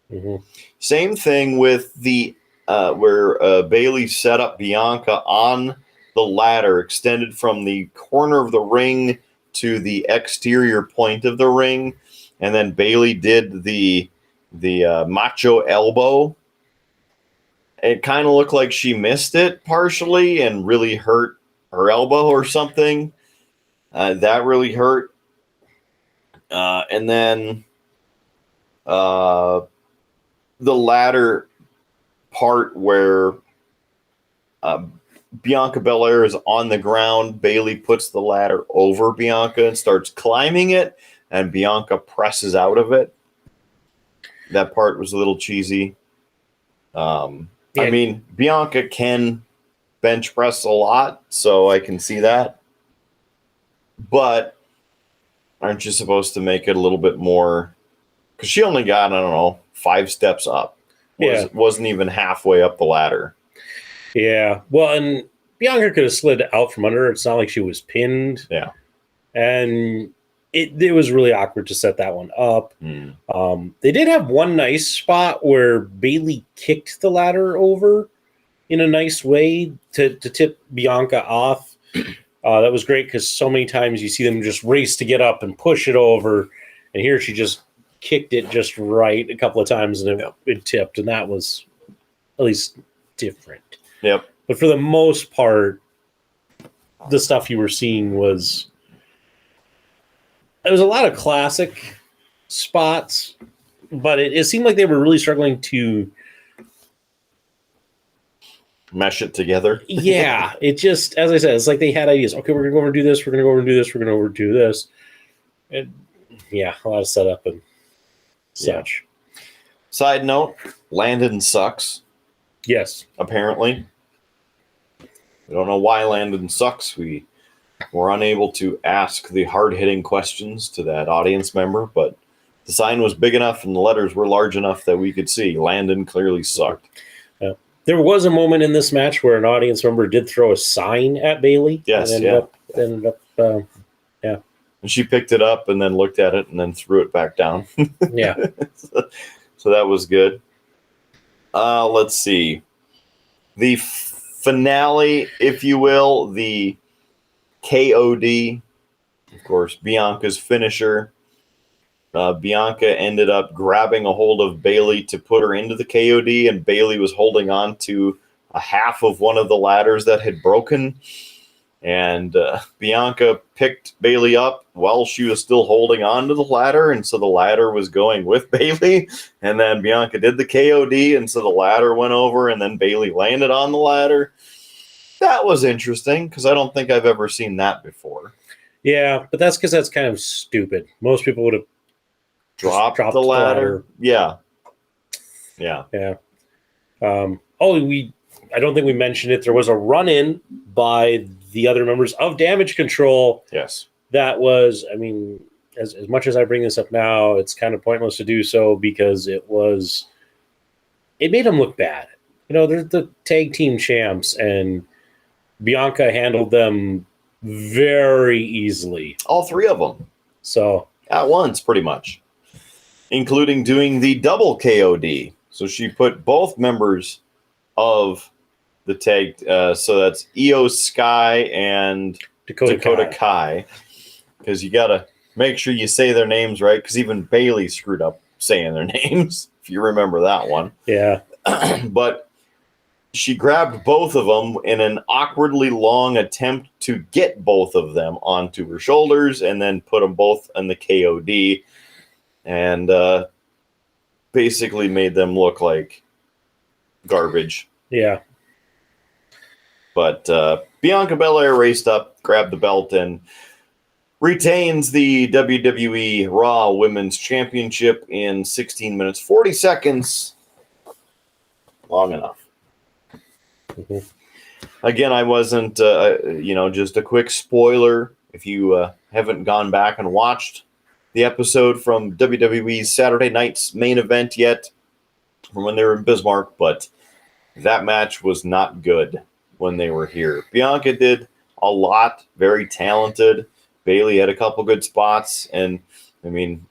Mm-hmm. Same thing with the where Bailey set up Bianca on the ladder, extended from the corner of the ring to the exterior point of the ring, and then Bailey did the macho elbow. It kind of looked like she missed it partially and really hurt her elbow or something. That really hurt. And then the ladder part where Bianca Belair is on the ground, Bailey puts the ladder over Bianca and starts climbing it, and Bianca presses out of it. That part was a little cheesy. I mean, Bianca can bench press a lot, so I can see that. But aren't you supposed to make it a little bit more? Because she only got, 5 steps up. Wasn't even halfway up the ladder. Yeah. Well, and Bianca could have slid out from under her. It's not like she was pinned. Yeah. And it was really awkward to set that one up. They did have one nice spot where Bailey kicked the ladder over in a nice way to tip Bianca off. That was great because so many times you see them just race to get up and push it over. And here she just kicked it just right a couple of times and it tipped. And that was at least different. Yep. But for the most part, the stuff you were seeing was... There was a lot of classic spots, but it seemed like they were really struggling to mesh it together. Yeah, it just, as I said, it's like they had ideas. Okay, we're going to go over and do this. We're going to go over and do this. We're going to over and do this. And yeah, a lot of setup and such. Yeah. Side note, Landon sucks. Yes. Apparently. We don't know why Landon sucks. We were unable to ask the hard-hitting questions to that audience member, but the sign was big enough and the letters were large enough that we could see Landon clearly sucked. There was a moment in this match where an audience member did throw a sign at Bailey. Yes, and ended up, yeah. And she picked it up and then looked at it and then threw it back down. Yeah. So that was good. Let's see. The finale, if you will, the KOD, of course, Bianca's finisher. Bianca ended up grabbing a hold of Bayley to put her into the KOD, and Bayley was holding on to a half of one of the ladders that had broken. And Bianca picked Bayley up while she was still holding on to the ladder, and so the ladder was going with Bayley. And then Bianca did the KOD, and so the ladder went over, and then Bayley landed on the ladder. That was interesting, because I don't think I've ever seen that before. Yeah, but that's because that's kind of stupid. Most people would have dropped the ladder. Yeah. I don't think we mentioned it. There was a run-in by the other members of Damage Control. Yes. That was, I mean, as much as I bring this up now, it's kind of pointless to do so because it made them look bad. You know, they're the tag team champs, and Bianca handled them very easily. All three of them. So at once, pretty much. Including doing the double KOD. So she put both members of the tag, so that's Io Sky and Dakota Kai. Because you got to make sure you say their names right, because even Bayley screwed up saying their names, if you remember that one. Yeah. But she grabbed both of them in an awkwardly long attempt to get both of them onto her shoulders and then put them both in the KOD. And basically made them look like garbage. Yeah. But Bianca Belair raced up, grabbed the belt, and retains the WWE Raw Women's Championship in 16 minutes, 40 seconds. Long enough. Mm-hmm. Again, I wasn't, just a quick spoiler. If you haven't gone back and watched the episode from WWE's Saturday night's main event yet, from when they were in Bismarck, but that match was not good when they were here. Bianca did a lot, very talented. Bayley had a couple good spots, and I mean,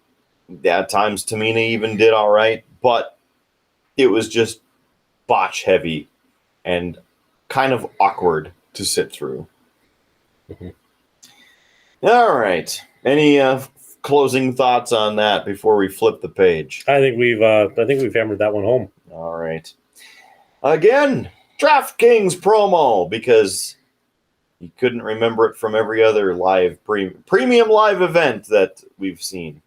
at times Tamina even did all right, but it was just botch heavy and kind of awkward to sit through. Mm-hmm. All right. Any closing thoughts on that before we flip the page? I think we've hammered that one home. All right. Again, DraftKings promo, because you couldn't remember it from every other live premium live event that we've seen,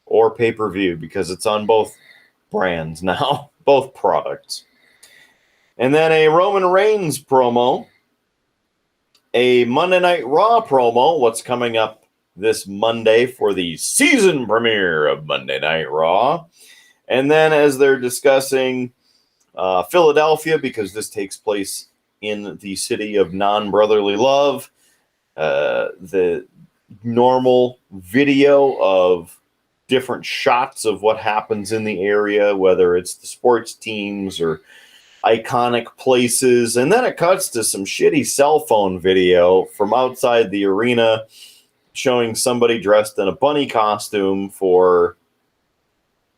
or pay-per-view, because it's on both brands now, both products. And then a Roman Reigns promo, a Monday Night Raw promo, what's coming up this Monday for the season premiere of Monday Night Raw. And then as they're discussing Philadelphia, because this takes place in the city of non-brotherly love, the normal video of different shots of what happens in the area, whether it's the sports teams or iconic places. And then it cuts to some shitty cell phone video from outside the arena showing somebody dressed in a bunny costume for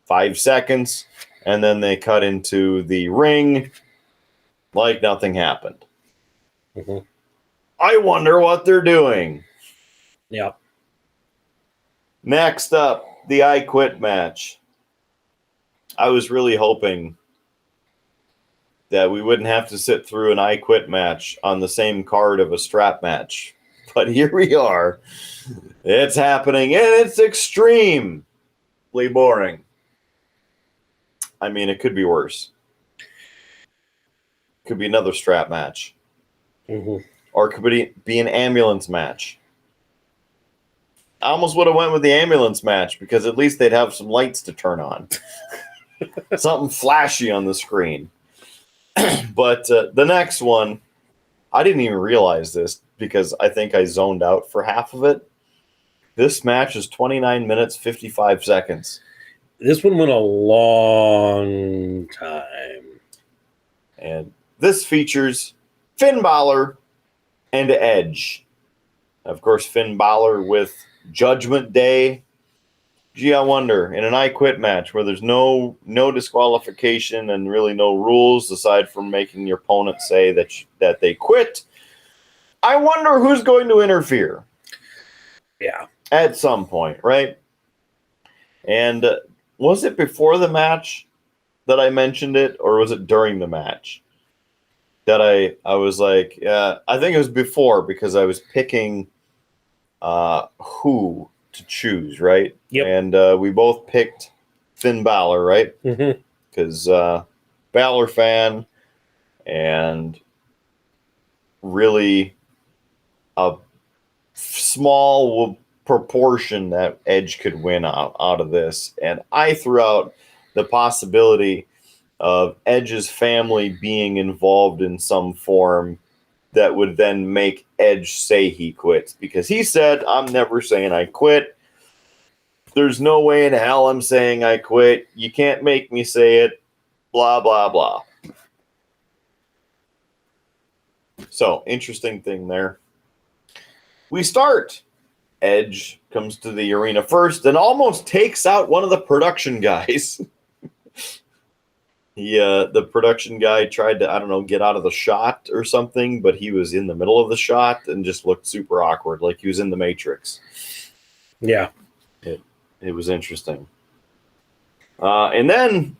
5 seconds, and then they cut into the ring like nothing happened. Mm-hmm. I wonder what they're doing. Yeah. Next up, the I Quit match. I was really hoping that we wouldn't have to sit through an I Quit match on the same card of a strap match. But here we are. It's happening, and it's extremely boring. I mean, it could be worse. Could be another strap match. Mm-hmm. Or it could be an ambulance match. I almost would have went with the ambulance match, because at least they'd have some lights to turn on. Something flashy on the screen. But the next one, I didn't even realize this, because I think I zoned out for half of it. This match is 29 minutes, 55 seconds. This one went a long time. And this features Finn Balor and Edge. Of course, Finn Balor with Judgment Day Gee, I wonder, in an I Quit match where there's no disqualification and really no rules aside from making your opponent say that they quit, I wonder who's going to interfere. Yeah. At some point, right? And was it before the match that I mentioned it, or was it during the match that I was like, I think it was before, because I was picking who to choose, right? Yep. And we both picked Finn Balor, right? Because Balor fan, and really a small proportion that Edge could win out of this. And I threw out the possibility of Edge's family being involved in some form that would then make Edge say he quits, because he said, I'm never saying I quit. There's no way in hell I'm saying I quit. You can't make me say it. Blah, blah, blah. So, interesting thing there. We start. Edge comes to the arena first and almost takes out one of the production guys. The production guy tried to, I don't know, get out of the shot or something, but he was in the middle of the shot and just looked super awkward, like he was in the Matrix. Yeah. It was interesting. And then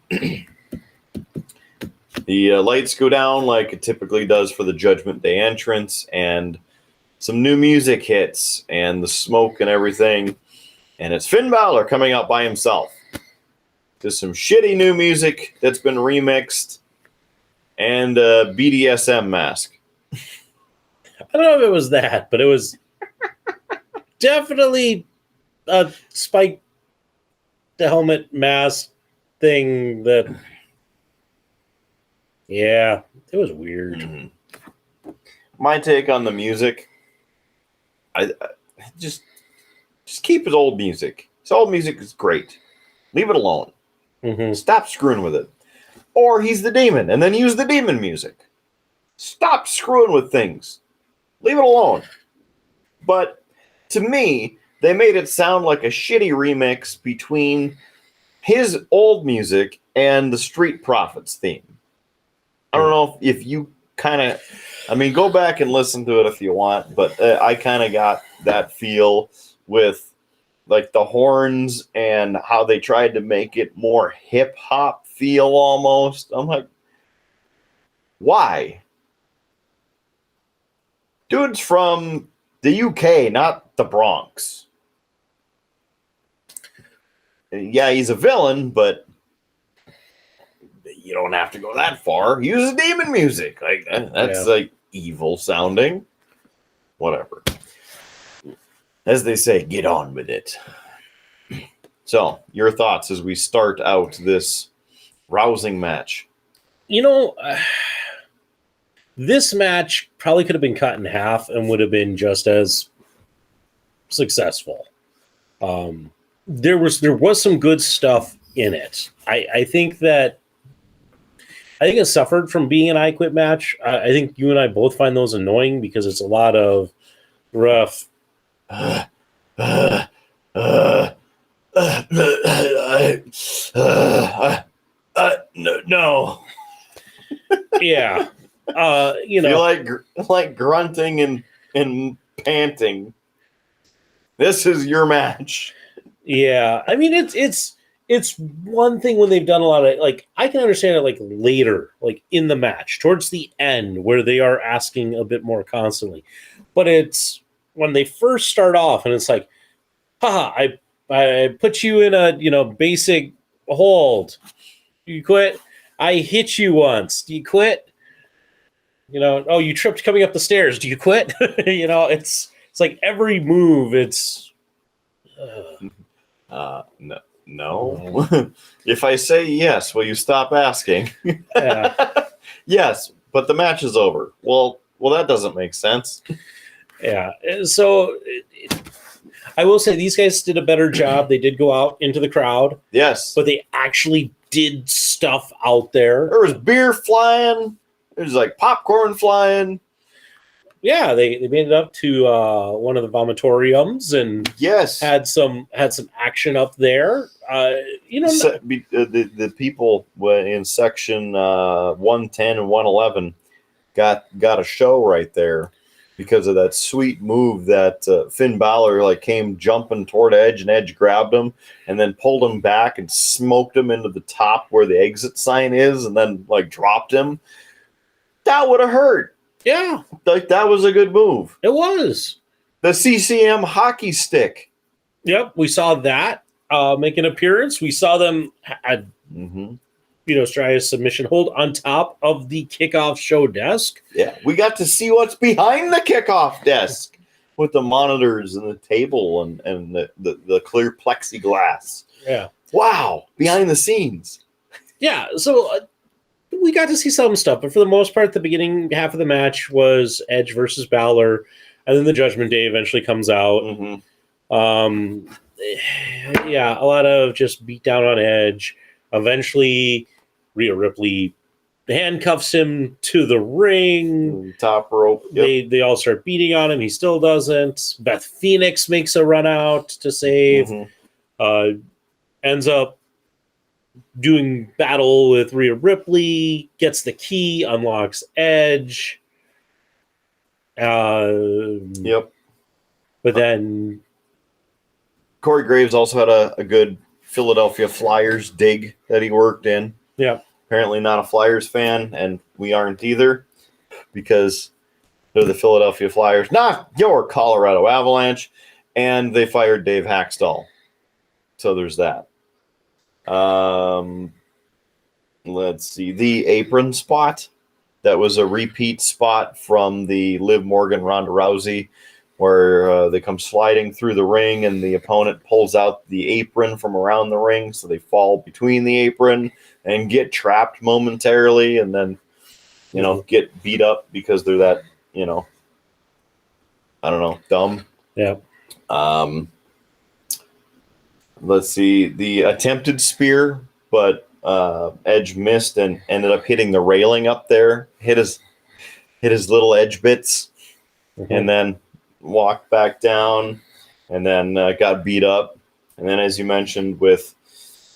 the lights go down like it typically does for the Judgment Day entrance, and some new music hits and the smoke and everything. And it's Finn Balor coming out by himself. Just some shitty new music that's been remixed, and a BDSM mask. I don't know if it was that, but it was definitely a spike the helmet mask thing that, yeah, it was weird. Mm-hmm. My take on the music, I just keep his old music. His old music is great. Leave it alone. Mm-hmm. Stop screwing with it. Or he's the demon, and then use the demon music. Stop screwing with things. Leave it alone. But to me, they made it sound like a shitty remix between his old music and the Street Profits theme. I don't know if you kind of, I mean, go back and listen to it if you want, but I kind of got that feel with like the horns and how they tried to make it more hip hop feel almost. I'm like, why? Dude's from the UK, not the Bronx. Yeah, he's a villain, but you don't have to go that far. Use demon music. Like that's like evil sounding. Whatever. As they say, get on with it. So, your thoughts as we start out this rousing match? You know, this match probably could have been cut in half and would have been just as successful. There was some good stuff in it. I think it suffered from being an I Quit match. I think you and I both find those annoying because it's a lot of rough. No. Yeah. You know, like grunting and panting. This is your match. Yeah. I mean, it's one thing when they've done a lot of, like, I can understand it like later, like in the match, towards the end, where they are asking a bit more constantly. But it's when they first start off and it's like, haha, I put you in a, basic hold. You quit? I hit you once. Do you quit? Oh, you tripped coming up the stairs. Do you quit? It's like every move, it's... No. If I say yes, will you stop asking? Yeah. Yes, but the match is over. Well, that doesn't make sense. Yeah. So I will say these guys did a better job. They did go out into the crowd. Yes. But they actually did stuff out there. There was beer flying. There's like popcorn flying. Yeah, they made it up to one of the vomitoriums and Yes, had some action up there. the people in section 110 and 111 got a show right there because of that sweet move that Finn Balor like came jumping toward Edge, and Edge grabbed him and then pulled him back and smoked him into the top where the exit sign is, and then like dropped him. That would have hurt. Yeah, Like that was a good move. it was. The CCM hockey stick. Yep, we saw that make an appearance. We saw them had try a submission hold on top of the kickoff show desk. Yeah, we got to see what's behind the kickoff desk with the monitors and the table and the clear plexiglass. Yeah. Wow, behind the scenes. Yeah, so we got to see some stuff, but for the most part, the beginning half of the match was Edge versus Balor, and then the Judgment Day eventually comes out. Yeah, a lot of just beat down on Edge. Eventually, Rhea Ripley handcuffs him to the ring. Top rope. Yep. They all start beating on him. He still doesn't. Beth Phoenix makes a run out to save. Ends up doing battle with Rhea Ripley, gets the key, unlocks Edge. Yep. But then Corey Graves also had a good Philadelphia Flyers dig that he worked in. Yeah. Apparently not a Flyers fan, and we aren't either, because they're the Philadelphia Flyers, not your Colorado Avalanche, and they fired Dave Haxtell. So there's that. Let's see. The apron spot, that was a repeat spot from the Liv Morgan Ronda Rousey, where they come sliding through the ring and the opponent pulls out the apron from around the ring, so they fall between the apron and get trapped momentarily, and then get beat up because they're that I don't know, dumb. Yeah. Let's see, the attempted spear, but Edge missed and ended up hitting the railing up there, hit his little Edge bits, and then walked back down, and then got beat up. And then, as you mentioned, with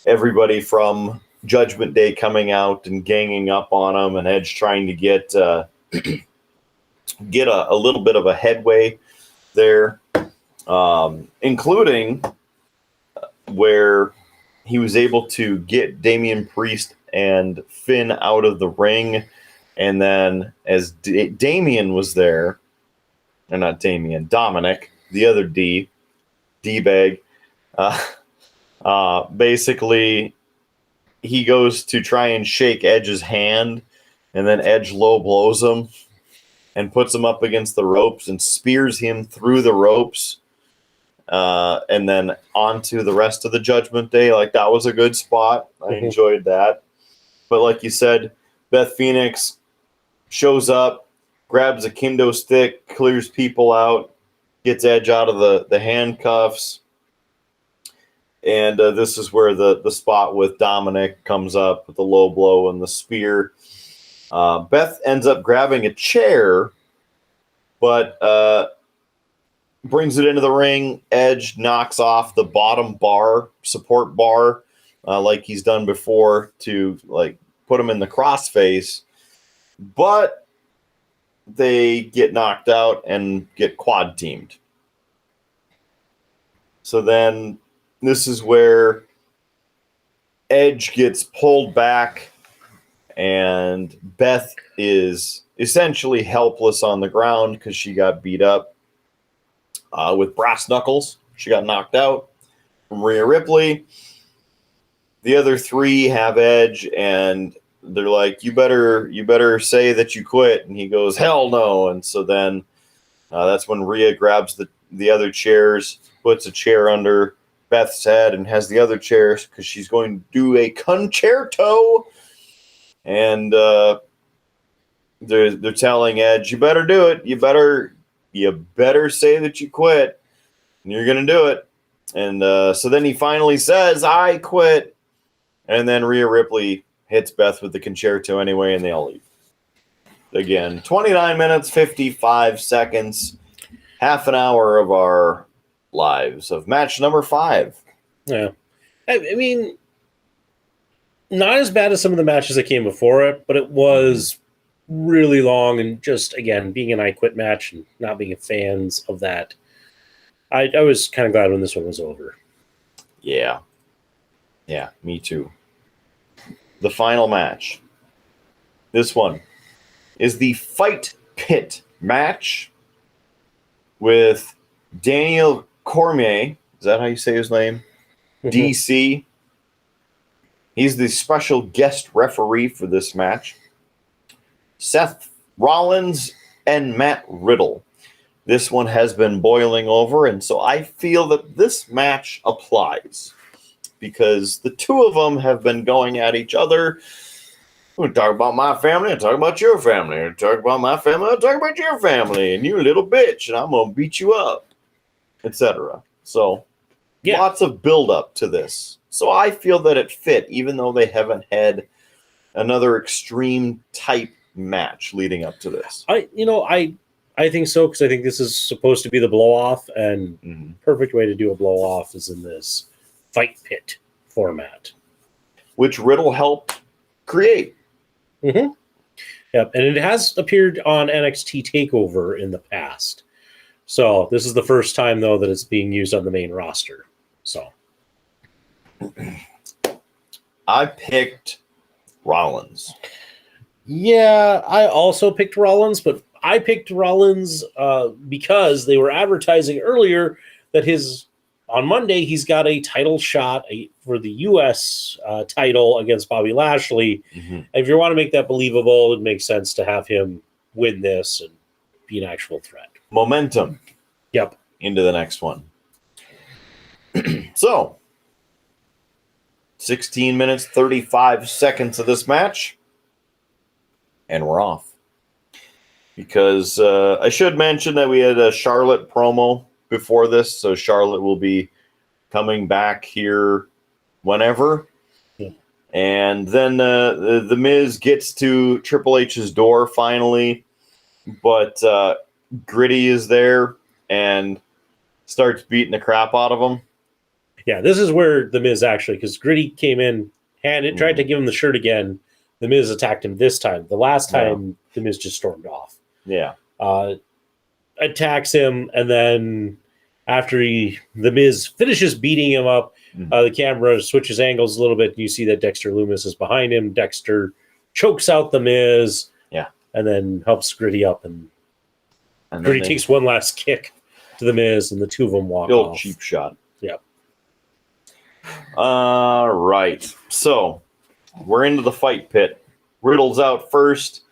everybody from Judgment Day coming out and ganging up on him, and Edge trying to get get a little bit of a headway there, including where he was able to get Damian Priest and Finn out of the ring. And then as Damian was there, or not Damian, Dominic, the other D-bag, basically he goes to try and shake Edge's hand, and then Edge low blows him and puts him up against the ropes and spears him through the ropes, and then onto the rest of the Judgment Day. Like, that was a good spot. I enjoyed that. But like you said, Beth Phoenix shows up, grabs a kendo stick, clears people out, gets Edge out of the handcuffs. And this is where the spot with Dominic comes up with the low blow and the spear. Beth ends up grabbing a chair, but brings it into the ring. Edge knocks off the bottom bar, support bar, like he's done before, to like put him in the crossface. But they get knocked out and get quad teamed. So then this is where Edge gets pulled back, and Beth is essentially helpless on the ground because she got beat up with brass knuckles. She got knocked out from Rhea Ripley. The other three have Edge, and they're like, you better say that you quit. And he goes, hell no. And so then that's when Rhea grabs the other chairs, puts a chair under Beth's head, and has the other chairs because she's going to do a concerto. And they're telling Edge, you better do it. You better say that you quit, and you're going to do it. And so then he finally says, I quit. And then Rhea Ripley hits Beth with the concerto anyway, and they all leave. again. 29 minutes, 55 seconds, half an hour of our lives of match number 5. Yeah. I mean, not as bad as some of the matches that came before it, but it was really long, and just, again, being an I Quit match and not being fans of that, I was kind of glad when this one was over. Yeah. Yeah, me too. The final match. This one is the Fight Pit match with Daniel Cormier. Is that how you say his name? DC. He's the special guest referee for this match. Seth Rollins and Matt Riddle. This one has been boiling over, and so I feel that this match applies because the two of them have been going at each other. We talk about my family, I talk about your family. I talk about my family, I talk about your family, and you little bitch, and I'm gonna beat you up, etc. So, lots of build up to this. So I feel that it fit, even though they haven't had another extreme type match leading up to this. I think so, because I think this is supposed to be the blow off, and perfect way to do a blow off is in this Fight Pit format, which Riddle helped create. Yep, and it has appeared on NXT TakeOver in the past. So this is the first time, though, that it's being used on the main roster. So I picked Rollins. Yeah, I also picked Rollins, but I picked Rollins because they were advertising earlier that on Monday he's got a title shot for the U.S. Title against Bobby Lashley. And if you want to make that believable, it makes sense to have him win this and be an actual threat. Momentum. Yep. Into the next one. So, 16 minutes, 35 seconds of this match. And we're off. Because I should mention that we had a Charlotte promo before this, so Charlotte will be coming back here whenever. And then the Miz gets to Triple H's door finally, but Gritty is there and starts beating the crap out of him. Yeah, this is where the Miz actually, because Gritty came in, tried to give him the shirt again. The Miz attacked him this time. The last time, the Miz just stormed off. Yeah. Attacks him, and then after the Miz finishes beating him up, the camera switches angles a little bit, and you see that Dexter Lumis is behind him. Dexter chokes out the Miz, and then helps Gritty up, and Gritty takes one last kick to the Miz, and the two of them walk off. Old cheap shot. Yep. All right. So, we're into the Fight Pit. Riddle's out first.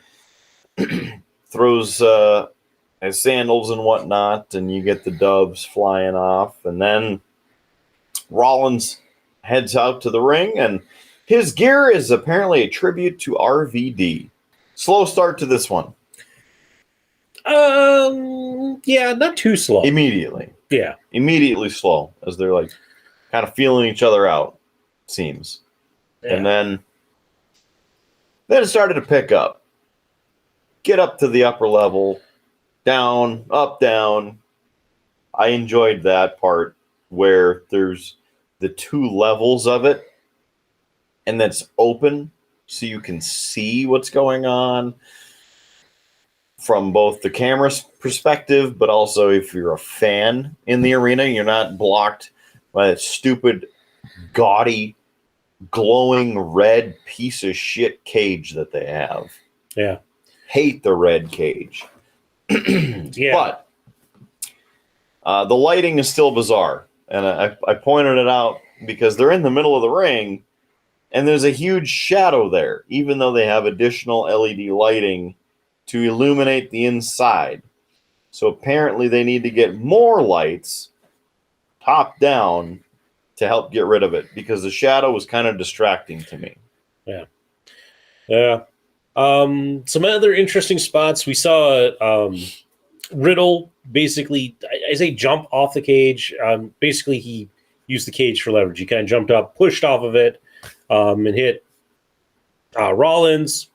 Throws his sandals and whatnot, and you get the dubs flying off. And then Rollins heads out to the ring, and his gear is apparently a tribute to RVD. Slow start to this one. Yeah, not too slow. Immediately. Yeah. Immediately slow, as they're like kind of feeling each other out, seems. Yeah. And then it started to pick up. Get up to the upper level, down, up, down. I enjoyed that part where there's the two levels of it, and that's open so you can see what's going on from both the camera's perspective, but also if you're a fan in the arena, you're not blocked by that stupid, gaudy, glowing red piece of shit cage that they have. Yeah. Hate the red cage. Yeah. But the lighting is still bizarre. And I pointed it out because they're in the middle of the ring and there's a huge shadow there, even though they have additional LED lighting to illuminate the inside. So apparently they need to get more lights top down to help get rid of it because the shadow was kind of distracting to me. Yeah. Yeah. Some other interesting spots. We saw Riddle basically, I say jump off the cage. Basically, he used the cage for leverage. He kind of jumped up, pushed off of it, and hit Rollins.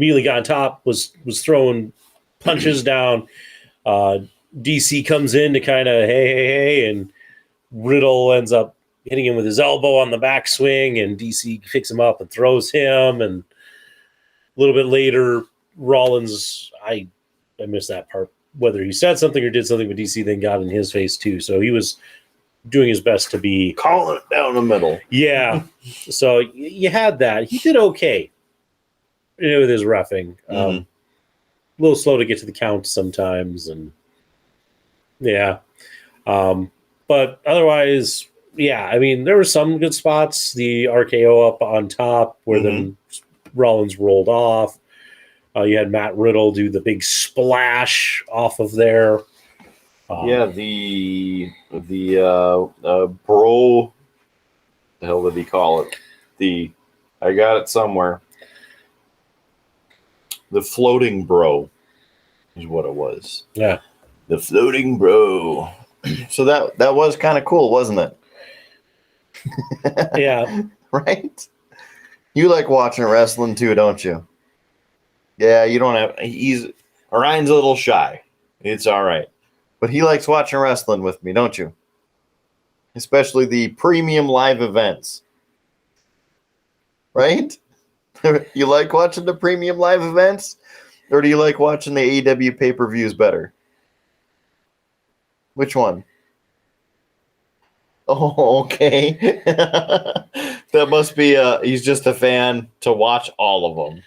immediately got on top, was throwing punches down. DC comes in to kind of hey, and Riddle ends up hitting him with his elbow on the backswing, and DC picks him up and throws him. And a little bit later, Rollins, I missed that part, whether he said something or did something, but DC then got in his face too. So he was doing his best to be calling it down the middle. Yeah. So you had that. He did okay with his reffing. A little slow to get to the count sometimes, and but otherwise, I mean, there were some good spots. The RKO up on top, where then Rollins rolled off. You had Matt Riddle do the big splash off of there. The bro, the hell did he call it? I got it somewhere. The floating bro is what it was. Yeah. The floating bro. So that was kind of cool, wasn't it? Yeah. Right? You like watching wrestling too, don't you? Yeah, you don't have... Orion's a little shy. It's all right. But he likes watching wrestling with me, don't you? Especially the premium live events. Right? You like watching the premium live events? Or do you like watching the AEW pay-per-views better? Which one? Oh, okay. That must be he's just a fan to watch all of them.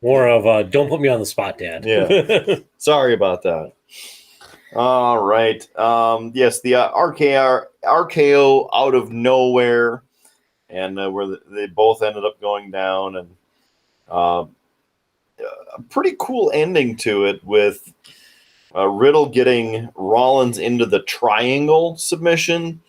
More of don't put me on the spot, Dad. Yeah. Sorry about that. All right. Yes, the RKO out of nowhere, and where they both ended up going down, and a pretty cool ending to it with Riddle getting Rollins into the triangle submission,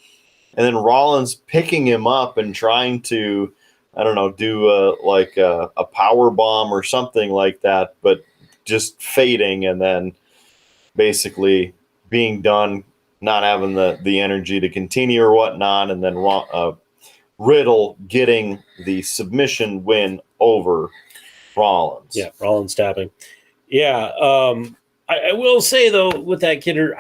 and then Rollins picking him up and trying to, I don't know, do a power bomb or something like that, but just fading, and then basically being done, not having the energy to continue or whatnot, and then Riddle getting the submission win over Rollins. Yeah, Rollins tapping. Yeah, I will say though, with that Kidder,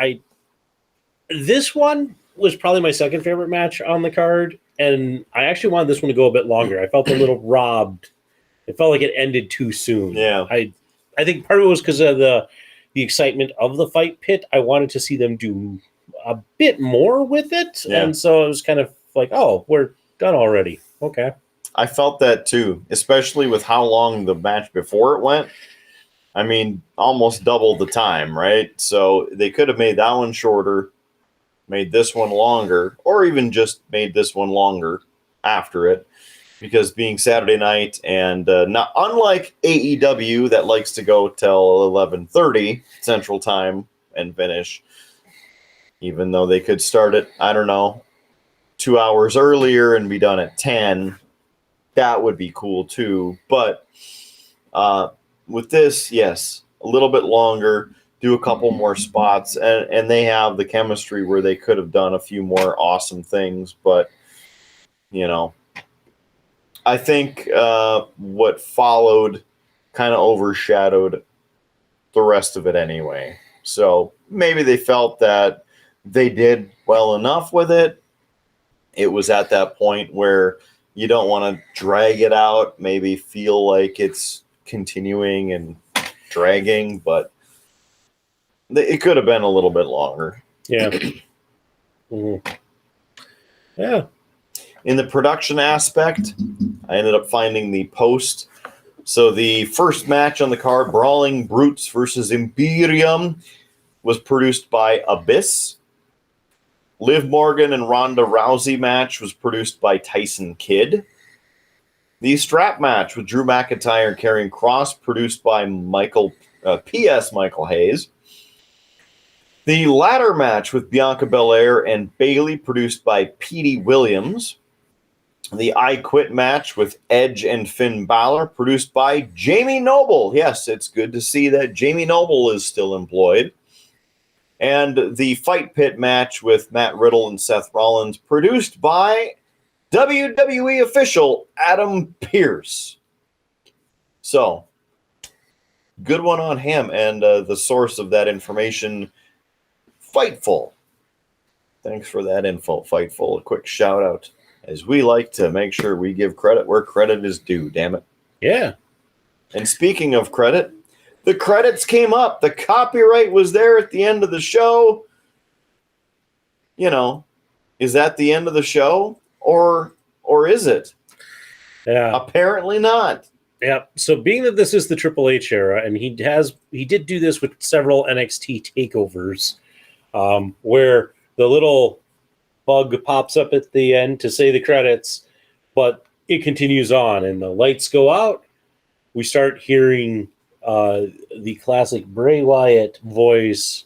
this one was probably my second favorite match on the card, and I actually wanted this one to go a bit longer. I felt a little robbed. It felt like it ended too soon. Yeah, I think part of it was because of the excitement of the fight pit. I wanted to see them do a bit more with it, and so it was kind of like, oh, we're done already. Okay. I felt that too, especially with how long the match before it went. I mean, almost double the time, right? So they could have made that one shorter, made this one longer, or even just made this one longer after it, because being Saturday night and not unlike AEW that likes to go till 11:30 Central Time and finish, even though they could start it, I don't know, 2 hours earlier and be done at 10. That would be cool too. But with this, yes, a little bit longer, do a couple more spots, and they have the chemistry where they could have done a few more awesome things. But, I think what followed kind of overshadowed the rest of it anyway. So maybe they felt that they did well enough with it. It was at that point where you don't want to drag it out, maybe feel like it's continuing and dragging, but it could have been a little bit longer. Yeah. Yeah. In the production aspect, I ended up finding the post. So the first match on the card, Brawling Brutes versus Imperium, was produced by Abyss. Liv Morgan and Ronda Rousey match was produced by Tyson Kidd. The strap match with Drew McIntyre and Karrion Kross, produced by P.S. Michael Hayes. The ladder match with Bianca Belair and Bayley, produced by Petey Williams. The I Quit match with Edge and Finn Balor, produced by Jamie Noble. Yes, it's good to see that Jamie Noble is still employed. And the Fight Pit match with Matt Riddle and Seth Rollins, produced by WWE official Adam Pearce. So, Good one on him. And the source of that information, Fightful. Thanks for that info, Fightful. A quick shout out, as we like to make sure we give credit where credit is due, damn it. Yeah. And speaking of credit, the credits came up. The copyright was there at the end of the show. You know, is that the end of the show? Or is it? Yeah. Apparently not. Yeah. So being that this is the Triple H era, and he did do this with several NXT takeovers, where the little bug pops up at the end to say the credits, but it continues on, and the lights go out. We start hearing the classic Bray Wyatt voice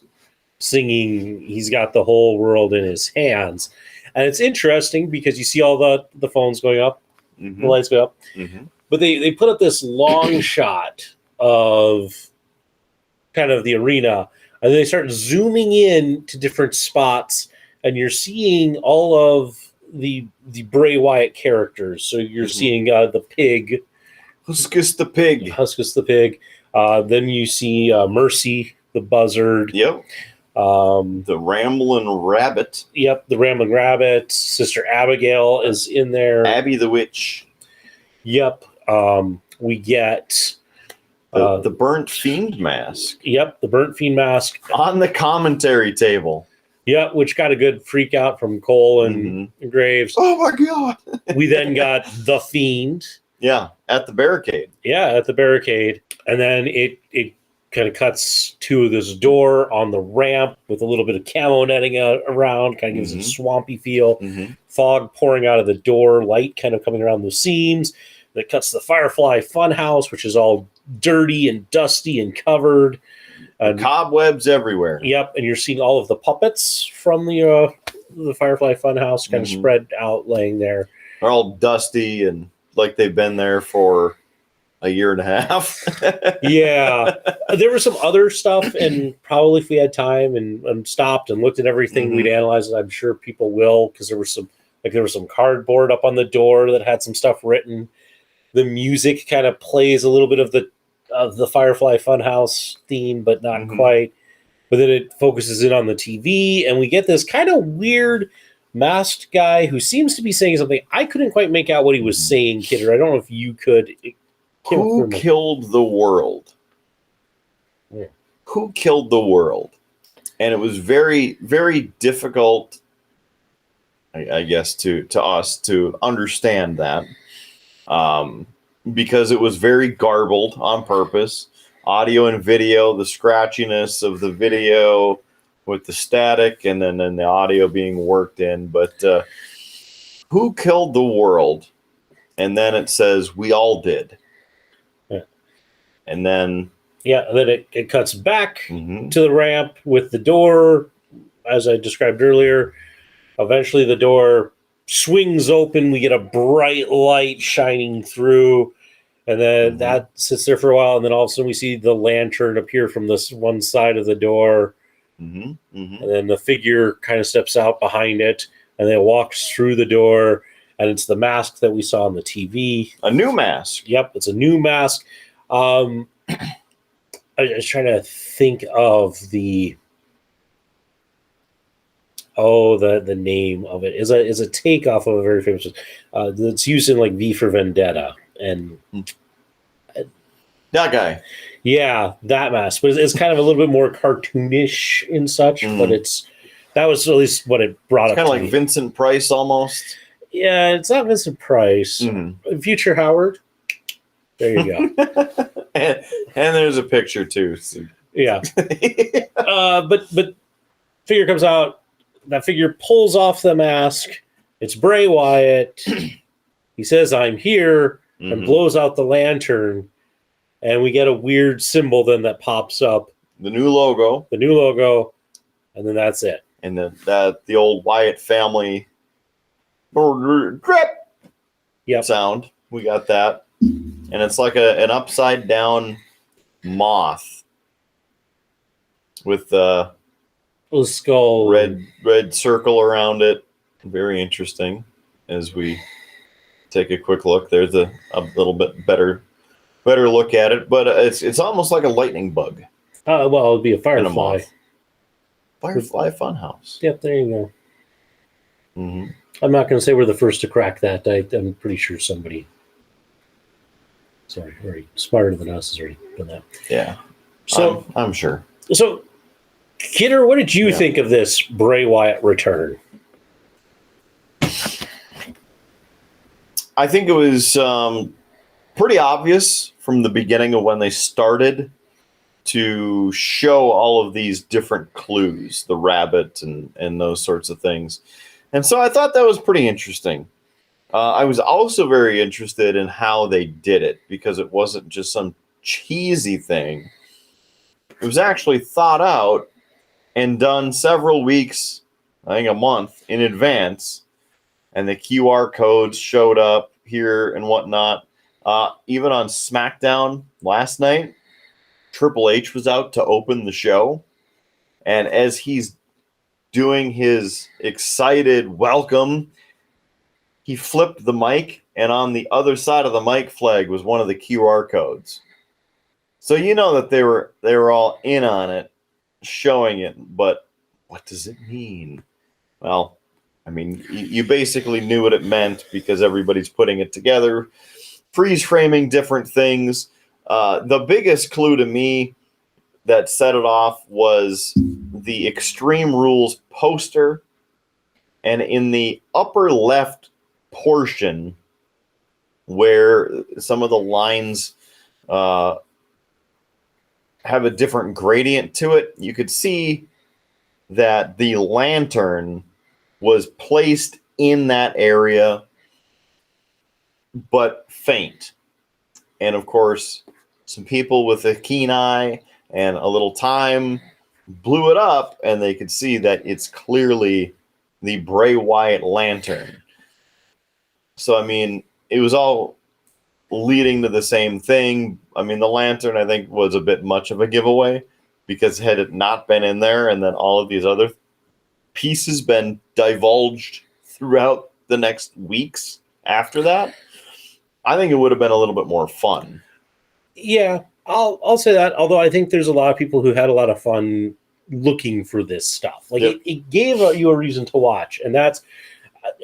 singing "He's Got the Whole World in His Hands." And it's interesting because you see all the phones going up, the lights go up, but they put up this long shot of kind of the arena, and they start zooming in to different spots, and you're seeing all of the Bray Wyatt characters. So you're seeing the pig, Huskus the pig. Then you see Mercy the buzzard. Yep. The Ramblin' Rabbit. Yep, the Rambling Rabbit. Sister Abigail is in there. Abby the Witch. Yep. We get the Burnt Fiend mask. Yep, the Burnt Fiend mask on the commentary table. Yep, which got a good freak out from Cole and Graves. Oh my god! We then got the Fiend. Yeah, at the barricade. And then it kind of cuts to this door on the ramp with a little bit of camo netting around, kind of gives it a swampy feel. Fog pouring out of the door, light kind of coming around the seams. That cuts to the Firefly Funhouse, which is all dirty and dusty and covered. Cobwebs everywhere. Yep, and you're seeing all of the puppets from the Firefly Funhouse kind of spread out, laying there. They're all dusty and like they've been there for a year and a half. Yeah. There was some other stuff, and probably if we had time and stopped and looked at everything, we'd analyze it. I'm sure people will, because there was some cardboard up on the door that had some stuff written. The music kind of plays a little bit of the Firefly Funhouse theme, but not quite. But then it focuses in on the TV, and we get this kind of weird masked guy who seems to be saying something. I couldn't quite make out what he was saying, Kidder. I don't know if you could. Who killed the world? Yeah. Who killed the world? And it was very, very difficult, I guess, to us to understand that. Because it was very garbled on purpose. Audio and video, the scratchiness of the video with the static, and then the audio being worked in. But who killed the world? And then it says, we all did. Yeah. And then... Yeah, and then it cuts back to the ramp with the door, as I described earlier. Eventually the door swings open. We get a bright light shining through, and then that sits there for a while, and then all of a sudden we see the lantern appear from this one side of the door, and then the figure kind of steps out behind it, and then walks through the door, and it's the mask that we saw on the TV. A new mask. Yep, it's a new mask. I was trying to think of the name of it. Is a takeoff of a very famous that's used in like V for Vendetta, and that guy. Yeah, that mask. But it's kind of a little bit more cartoonish and such, but that was at least what it brought up. Kind of like Vincent Price almost. Yeah, it's not Vincent Price. Future Howard. There you go. and there's a picture too. So. Yeah. But figure comes out. That figure pulls off the mask. It's Bray Wyatt. He says, "I'm here," and blows out the lantern. And we get a weird symbol then that pops up. The new logo. And then that's it. And the old Wyatt family sound. We got that. And it's like an upside down moth with the skull, red circle around it. Very interesting. As we take a quick look, there's a little bit better better look at it. But it's almost like a lightning bug. Well, it'd be a And a firefly. moth. Firefly Funhouse. Yep, there you go. Mm-hmm. I'm not going to say we're the first to crack that. I'm pretty sure somebody, very smarter than us has already done that. Yeah. So I'm sure. So, Kidder, what did you think of this Bray Wyatt return? I think it was pretty obvious from the beginning of when they started to show all of these different clues, the rabbit and those sorts of things. And so I thought that was pretty interesting. I was also very interested in how they did it, because it wasn't just some cheesy thing. It was actually thought out and done several weeks, I think a month in advance. And the QR codes showed up here and whatnot. Even on SmackDown last night, Triple H was out to open the show. And as he's doing his excited welcome, he flipped the mic, and on the other side of the mic flag was one of the QR codes. So you know that they were all in on it, showing it. But what does it mean? Well, I mean, you basically knew what it meant because everybody's putting it together, freeze framing different things. The biggest clue to me that set it off was the Extreme Rules poster. And in the upper left portion, where some of the lines have a different gradient to it, you could see that the lantern was placed in that area, but faint. And of course, some people with a keen eye and a little time blew it up, and they could see that it's clearly the Bray Wyatt lantern. So, I mean, it was all leading to the same thing. I mean, the lantern, I think, was a bit much of a giveaway, because had it not been in there and then all of these other pieces been divulged throughout the next weeks after that, I think it would have been a little bit more fun. Yeah, I'll say that. Although I think there's a lot of people who had a lot of fun looking for this stuff. Like it gave you a reason to watch, and that's.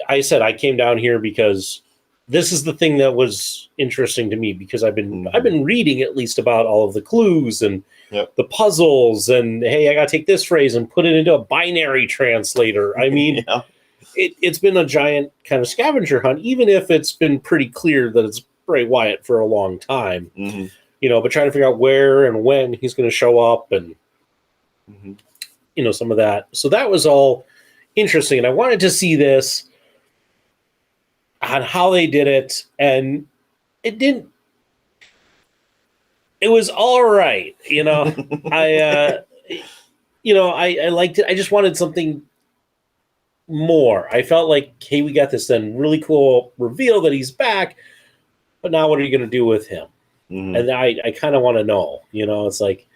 I said I came down here because this is the thing that was interesting to me, because I've been reading at least about all of the clues and the puzzles, and hey, I got to take this phrase and put it into a binary translator. I mean, it's been a giant kind of scavenger hunt, even if it's been pretty clear that it's Bray Wyatt for a long time. Mm-hmm. You know, but trying to figure out where and when he's going to show up, and you know, some of that. So that was all interesting, and I wanted to see this on how they did it, and it didn't. It was all right, you know. I liked it. I just wanted something more. I felt like, hey, we got this then really cool reveal that he's back, but now what are you going to do with him? Mm-hmm. And I kind of want to know, you know, it's like,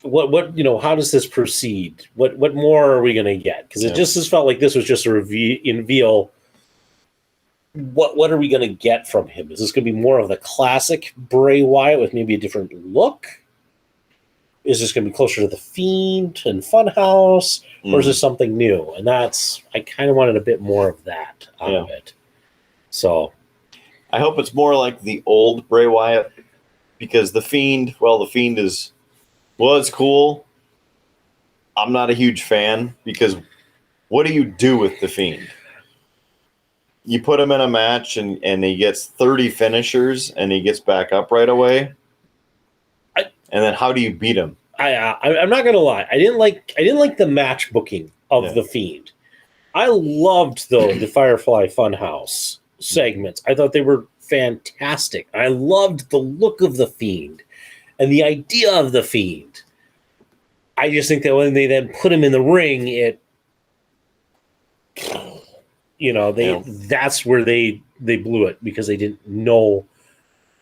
what you know, how does this proceed? What more are we going to get? Because it just felt like this was just a reveal. What are we going to get from him? Is this going to be more of the classic Bray Wyatt with maybe a different look? Is this going to be closer to the Fiend and Funhouse, or is this something new? And I kind of wanted a bit more of that out of it. So I hope it's more like the old Bray Wyatt, because the Fiend was cool. I'm not a huge fan, because what do you do with the Fiend? You put him in a match and he gets 30 finishers and he gets back up right away. And then how do you beat him? I'm not gonna lie. I didn't like the match booking of the Fiend. I loved though the Firefly Funhouse segments. I thought they were fantastic. I loved the look of the Fiend and the idea of the Fiend. I just think that when they then put him in the ring, that's where they blew it, because they didn't know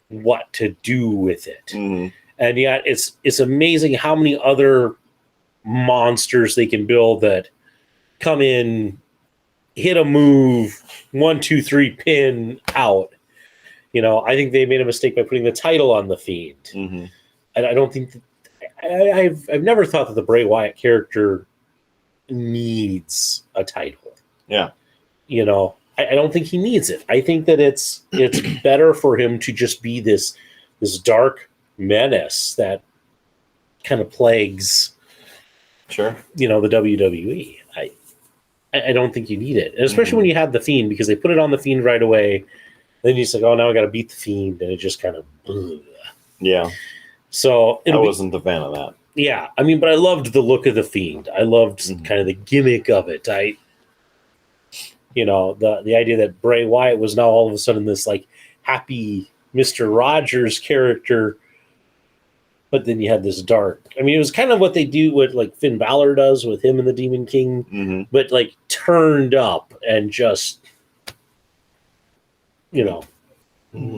what to do with it. Mm-hmm. And yet it's amazing how many other monsters they can build that come in, hit a move, 1, 2, 3, pin out. I think they made a mistake by putting the title on the Fiend. Mm-hmm. And I don't think I've never thought that the Bray Wyatt character needs a title. Yeah. I don't think he needs it. I think that it's better for him to just be this dark menace that kind of plagues Sure. the WWE. I don't think you need it. And especially when you have the Fiend, because they put it on the Fiend right away. Then you're just like, oh, now I got to beat the Fiend. And it just kind of... Yeah. So I wasn't a fan of that. Yeah. I mean, but I loved the look of the Fiend. I loved kind of the gimmick of it. The idea that Bray Wyatt was now all of a sudden this like happy Mr. Rogers character, but then you had this dark. I mean, it was kind of what they do, what like Finn Balor does with him and the Demon King, but like turned up and just,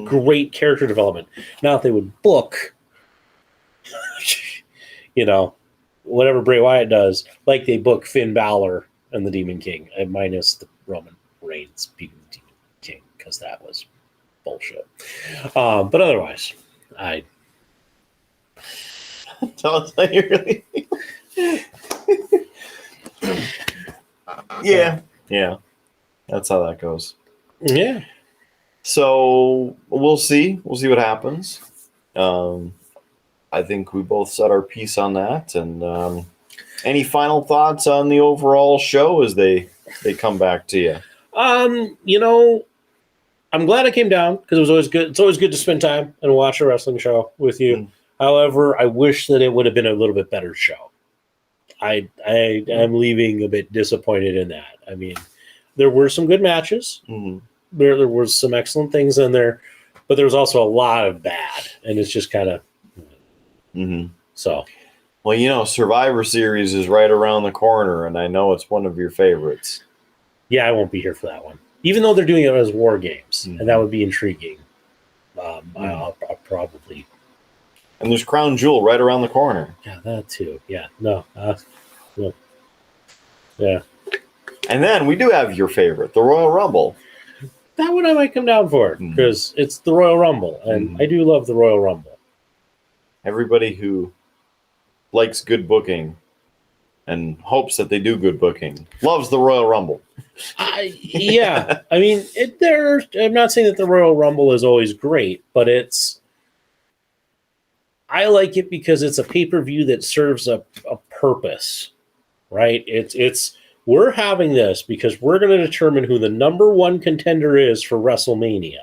great character development. Now, if they would book, whatever Bray Wyatt does, like they book Finn Balor and the Demon King, minus the Roman Reigns beating the Demon King, because that was bullshit. But otherwise, Tell us how you really feel. Yeah. That's how that goes. Yeah. So we'll see. We'll see what happens. I think we both said our piece on that. And any final thoughts on the overall show as they come back to you? I'm glad I came down because it was always good. It's always good to spend time and watch a wrestling show with you. However, I wish that it would have been a little bit better show. I am leaving a bit disappointed in that. I mean, there were some good matches. There were some excellent things in there, but there was also a lot of bad, and it's just kind of so. Well, Survivor Series is right around the corner, and I know it's one of your favorites. Yeah, I won't be here for that one, even though they're doing it as War Games, and that would be intriguing. I'll probably. And there's Crown Jewel right around the corner. Yeah, that too. Yeah, no. Yeah. And then we do have your favorite, the Royal Rumble. That one I might come down for because it's the Royal Rumble, and I do love the Royal Rumble. Everybody who likes good booking and hopes that they do good booking loves the Royal Rumble. Yeah. I mean, I'm not saying that the Royal Rumble is always great, but I like it because it's a pay-per-view that serves a purpose, right? We're having this because we're going to determine who the number one contender is for WrestleMania.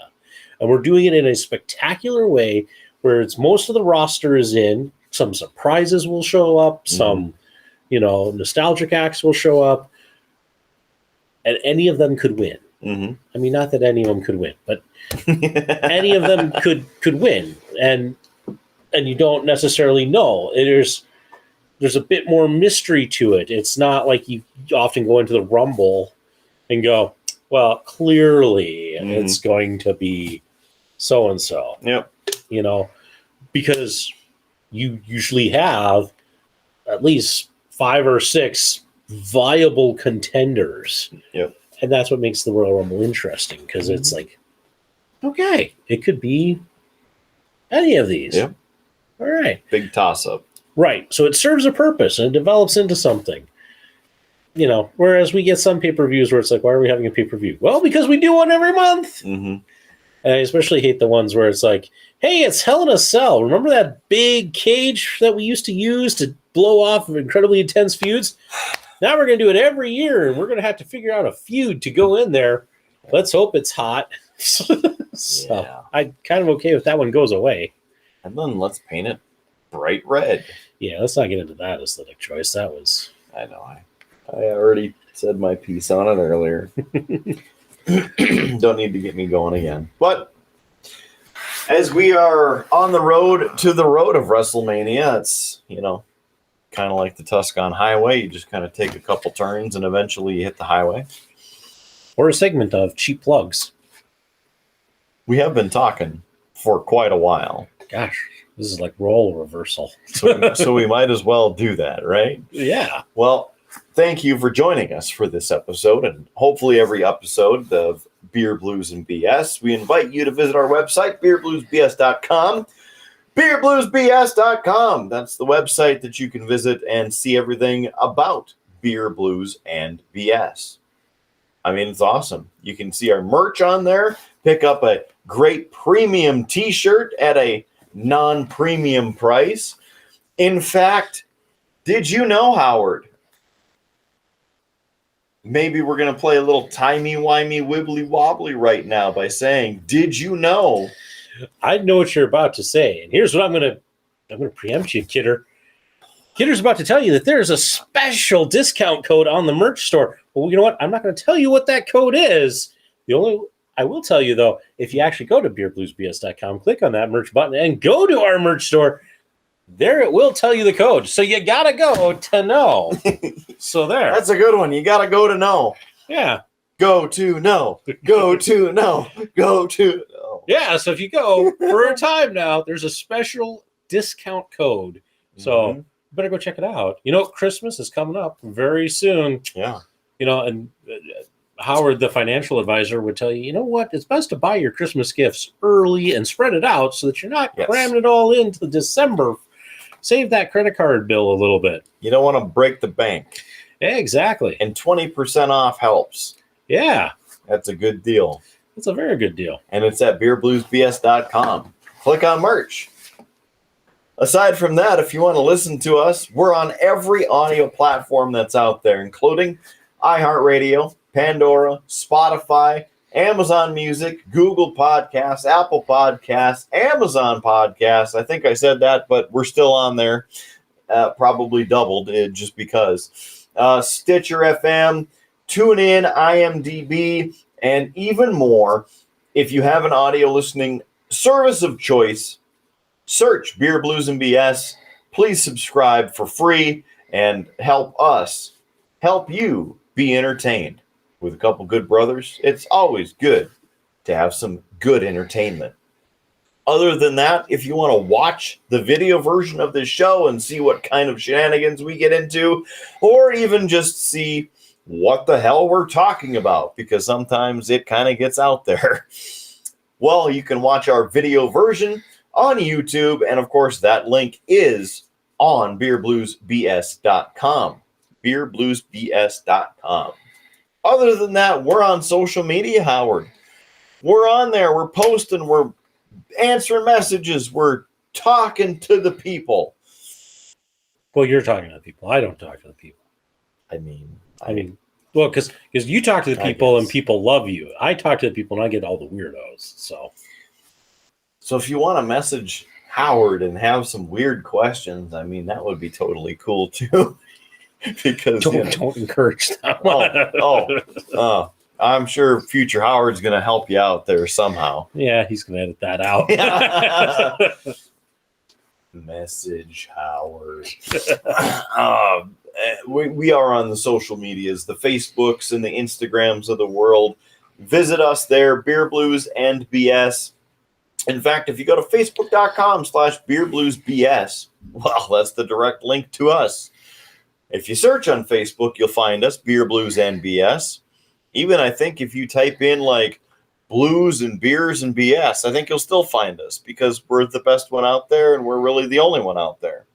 And we're doing it in a spectacular way where most of the roster is in. Some surprises will show up. Some, nostalgic acts will show up. And any of them could win. I mean, not that any of them could win, but any of them could win. And you don't necessarily know. There's a bit more mystery to it. It's not like you often go into the Rumble and go, well, clearly it's going to be so-and-so. Yep. Because you usually have at least 5 or 6 viable contenders. Yep. And that's what makes the Royal Rumble interesting, because it's like, okay, it could be any of these. Yep. All right. Big toss-up. Right. So it serves a purpose and it develops into something. Whereas we get some pay-per-views where it's like, why are we having a pay-per-view? Well, because we do one every month. And I especially hate the ones where it's like, hey, it's Hell in a Cell. Remember that big cage that we used to use to blow off incredibly intense feuds? Now we're going to do it every year, and we're going to have to figure out a feud to go in there. Let's hope it's hot. So I'm kind of okay if that one goes away. And then let's paint it bright red. Yeah, let's not get into that aesthetic choice. That was... I know. I already said my piece on it earlier. Don't need to get me going again. But as we are on the road to the road of WrestleMania, it's, kind of like the Tuscan Highway. You just kind of take a couple turns and eventually you hit the highway. Or a segment of cheap plugs. We have been talking for quite a while. Gosh, this is like role reversal. So we might as well do that, right? Yeah. Well, thank you for joining us for this episode, and hopefully every episode of Beer Blues and BS. We invite you to visit our website, beerbluesbs.com. beerbluesbs.com. That's the website that you can visit and see everything about Beer Blues and BS. I mean, it's awesome. You can see our merch on there, pick up a great premium t-shirt at a non-premium price. In fact, did you know, Howard? Maybe we're going to play a little timey-wimey wibbly-wobbly right now by saying, did you know? I know what you're about to say, and here's what I'm going to preempt you, Kidder. Kidder's about to tell you that there's a special discount code on the merch store. Well, you know what? I'm not going to tell you what that code is. I will tell you, though, if you actually go to beerbluesbs.com, click on that merch button, and go to our merch store, there it will tell you the code. So you got to go to know. So there. That's a good one. You got to go to know. Yeah. Go to know. Go to know. Go to know. Yeah, so if you go for a time now, there's a special discount code. So better go check it out. You know, Christmas is coming up very soon. Yeah. You know, and Howard, the financial advisor, would tell you, you know what? It's best to buy your Christmas gifts early and spread it out so that you're not cramming it all into December. Save that credit card bill a little bit. You don't want to break the bank. Yeah, exactly. And 20% off helps. Yeah. That's a good deal. It's a very good deal. And it's at beerbluesbs.com. Click on merch. Aside from that, if you want to listen to us, we're on every audio platform that's out there, including iHeartRadio, Pandora, Spotify, Amazon Music, Google Podcasts, Apple Podcasts, Amazon Podcasts. I think I said that, but we're still on there. Probably doubled just because. Stitcher FM, TuneIn, IMDb, and even more. If you have an audio listening service of choice, search Beer Blues and BS. Please subscribe for free and help us help you be entertained. With a couple good brothers, it's always good to have some good entertainment. Other than that, if you want to watch the video version of this show and see what kind of shenanigans we get into, or even just see what the hell we're talking about, because sometimes it kind of gets out there, well, you can watch our video version on YouTube, and of course, that link is on beerbluesbs.com. beerbluesbs.com. Other than that, we're on social media, Howard. We're on there. We're posting. We're answering messages. We're talking to the people. Well, you're talking to the people. I don't talk to the people. I mean, well, because you talk to the people and people love you. I talk to the people and I get all the weirdos. So if you want to message Howard and have some weird questions, I mean, that would be totally cool too. Because don't encourage that. I'm sure future Howard's going to help you out there somehow. Yeah, he's going to edit that out. Message Howard. We are on the social medias, the Facebooks and the Instagrams of the world. Visit us there, Beer Blues and BS. In fact, if you go to facebook.com/beerbluesbs, well, that's the direct link to us. If you search on Facebook, you'll find us, Beer Blues and BS. Even I think if you type in like blues and beers and BS, I think you'll still find us because we're the best one out there and we're really the only one out there.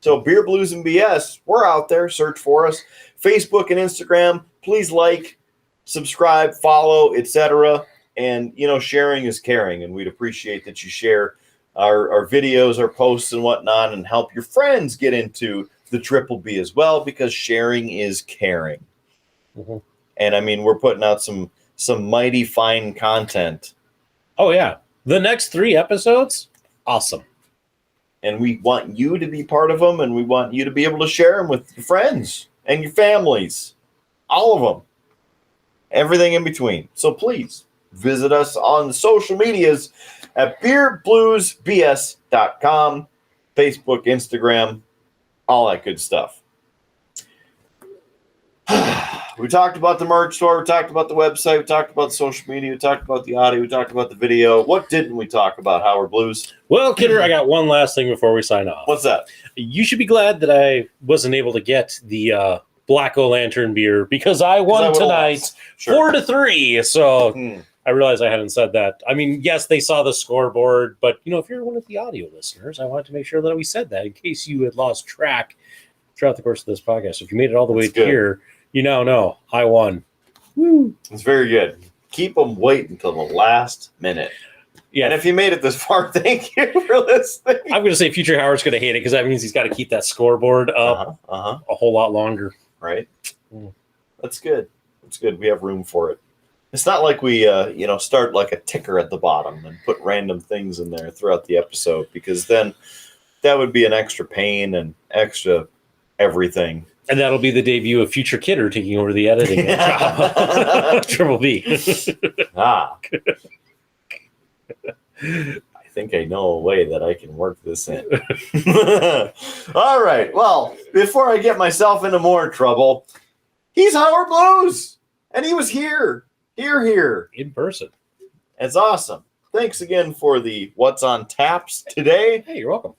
So Beer Blues and BS, we're out there. Search for us. Facebook and Instagram, please like, subscribe, follow, etc. And, you know, sharing is caring, and we'd appreciate that you share our videos, our posts and whatnot, and help your friends get into the Triple B as well, because sharing is caring. Mm-hmm. And I mean, we're putting out some mighty fine content. Oh yeah, the next 3 episodes, awesome. And we want you to be part of them, and we want you to be able to share them with your friends and your families, all of them, everything in between. So please visit us on the social medias at beerbluesbs.com, Facebook, Instagram, all that good stuff. We talked about the merch store. We talked about the website. We talked about social media. We talked about the audio. We talked about the video. What didn't we talk about, Howard Blues? Well, Kidder, I got one last thing before we sign off. What's that? You should be glad that I wasn't able to get the Black O-Lantern beer because I won tonight 4-3. So I realized I hadn't said that. I mean, yes, they saw the scoreboard, but if you're one of the audio listeners, I wanted to make sure that we said that in case you had lost track throughout the course of this podcast. So if you made it all the way here, you now know I won. Woo. It's very good. Keep them waiting until the last minute. Yeah, and if you made it this far, thank you for listening. I'm going to say Future Howard's going to hate it because that means he's got to keep that scoreboard up a whole lot longer. Right? That's good. That's good. We have room for it. It's not like we, start like a ticker at the bottom and put random things in there throughout the episode, because then that would be an extra pain and extra everything. And that'll be the debut of Future Kidder taking over the editing job. Triple B. I think I know a way that I can work this in. All right. Well, before I get myself into more trouble, he's Howard Blues. And he was here. Here. In person. It's awesome. Thanks again for the What's on Taps today. Hey, you're welcome.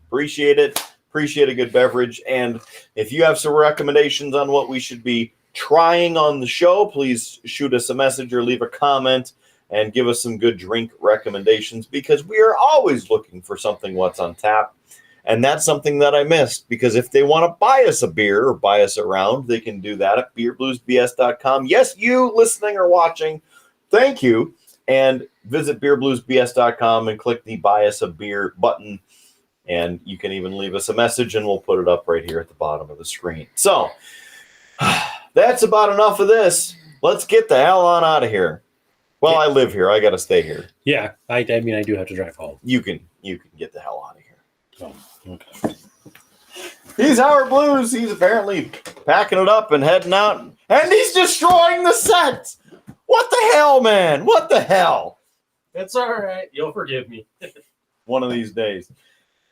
Appreciate it. Appreciate a good beverage. And if you have some recommendations on what we should be trying on the show, please shoot us a message or leave a comment and give us some good drink recommendations, because we are always looking for something What's on Tap. And that's something that I missed, because if they want to buy us a beer or buy us around, they can do that at beerbluesbs.com. Yes, you listening or watching, thank you. And visit beerbluesbs.com and click the Buy Us a Beer button. And you can even leave us a message, and we'll put it up right here at the bottom of the screen. So that's about enough of this. Let's get the hell on out of here. Well, I live here. I got to stay here. Yeah, I mean, I do have to drive home. You can get the hell out of here. Oh, okay. He's Howard Blues. He's apparently packing it up and heading out, and he's destroying the set. What the hell, man? What the hell? It's all right. You'll forgive me. One of these days.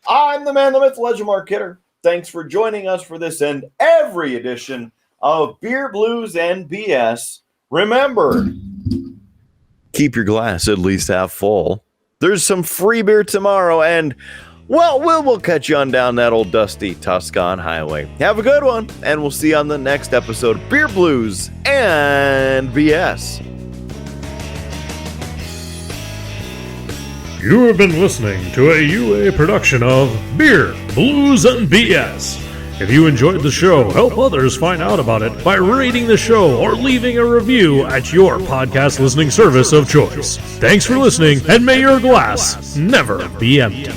I'm the man, the myth, legend, Mark Kidder. Thanks for joining us for this and every edition of Beer, Blues, and BS. Remember, keep your glass at least half full. There's some free beer tomorrow, and, well, we'll catch you on down that old dusty Tuscan highway. Have a good one, and we'll see you on the next episode of Beer, Blues, and BS. You have been listening to a UA production of Beer, Blues, and BS. If you enjoyed the show, help others find out about it by rating the show or leaving a review at your podcast listening service of choice. Thanks for listening, and may your glass never be empty.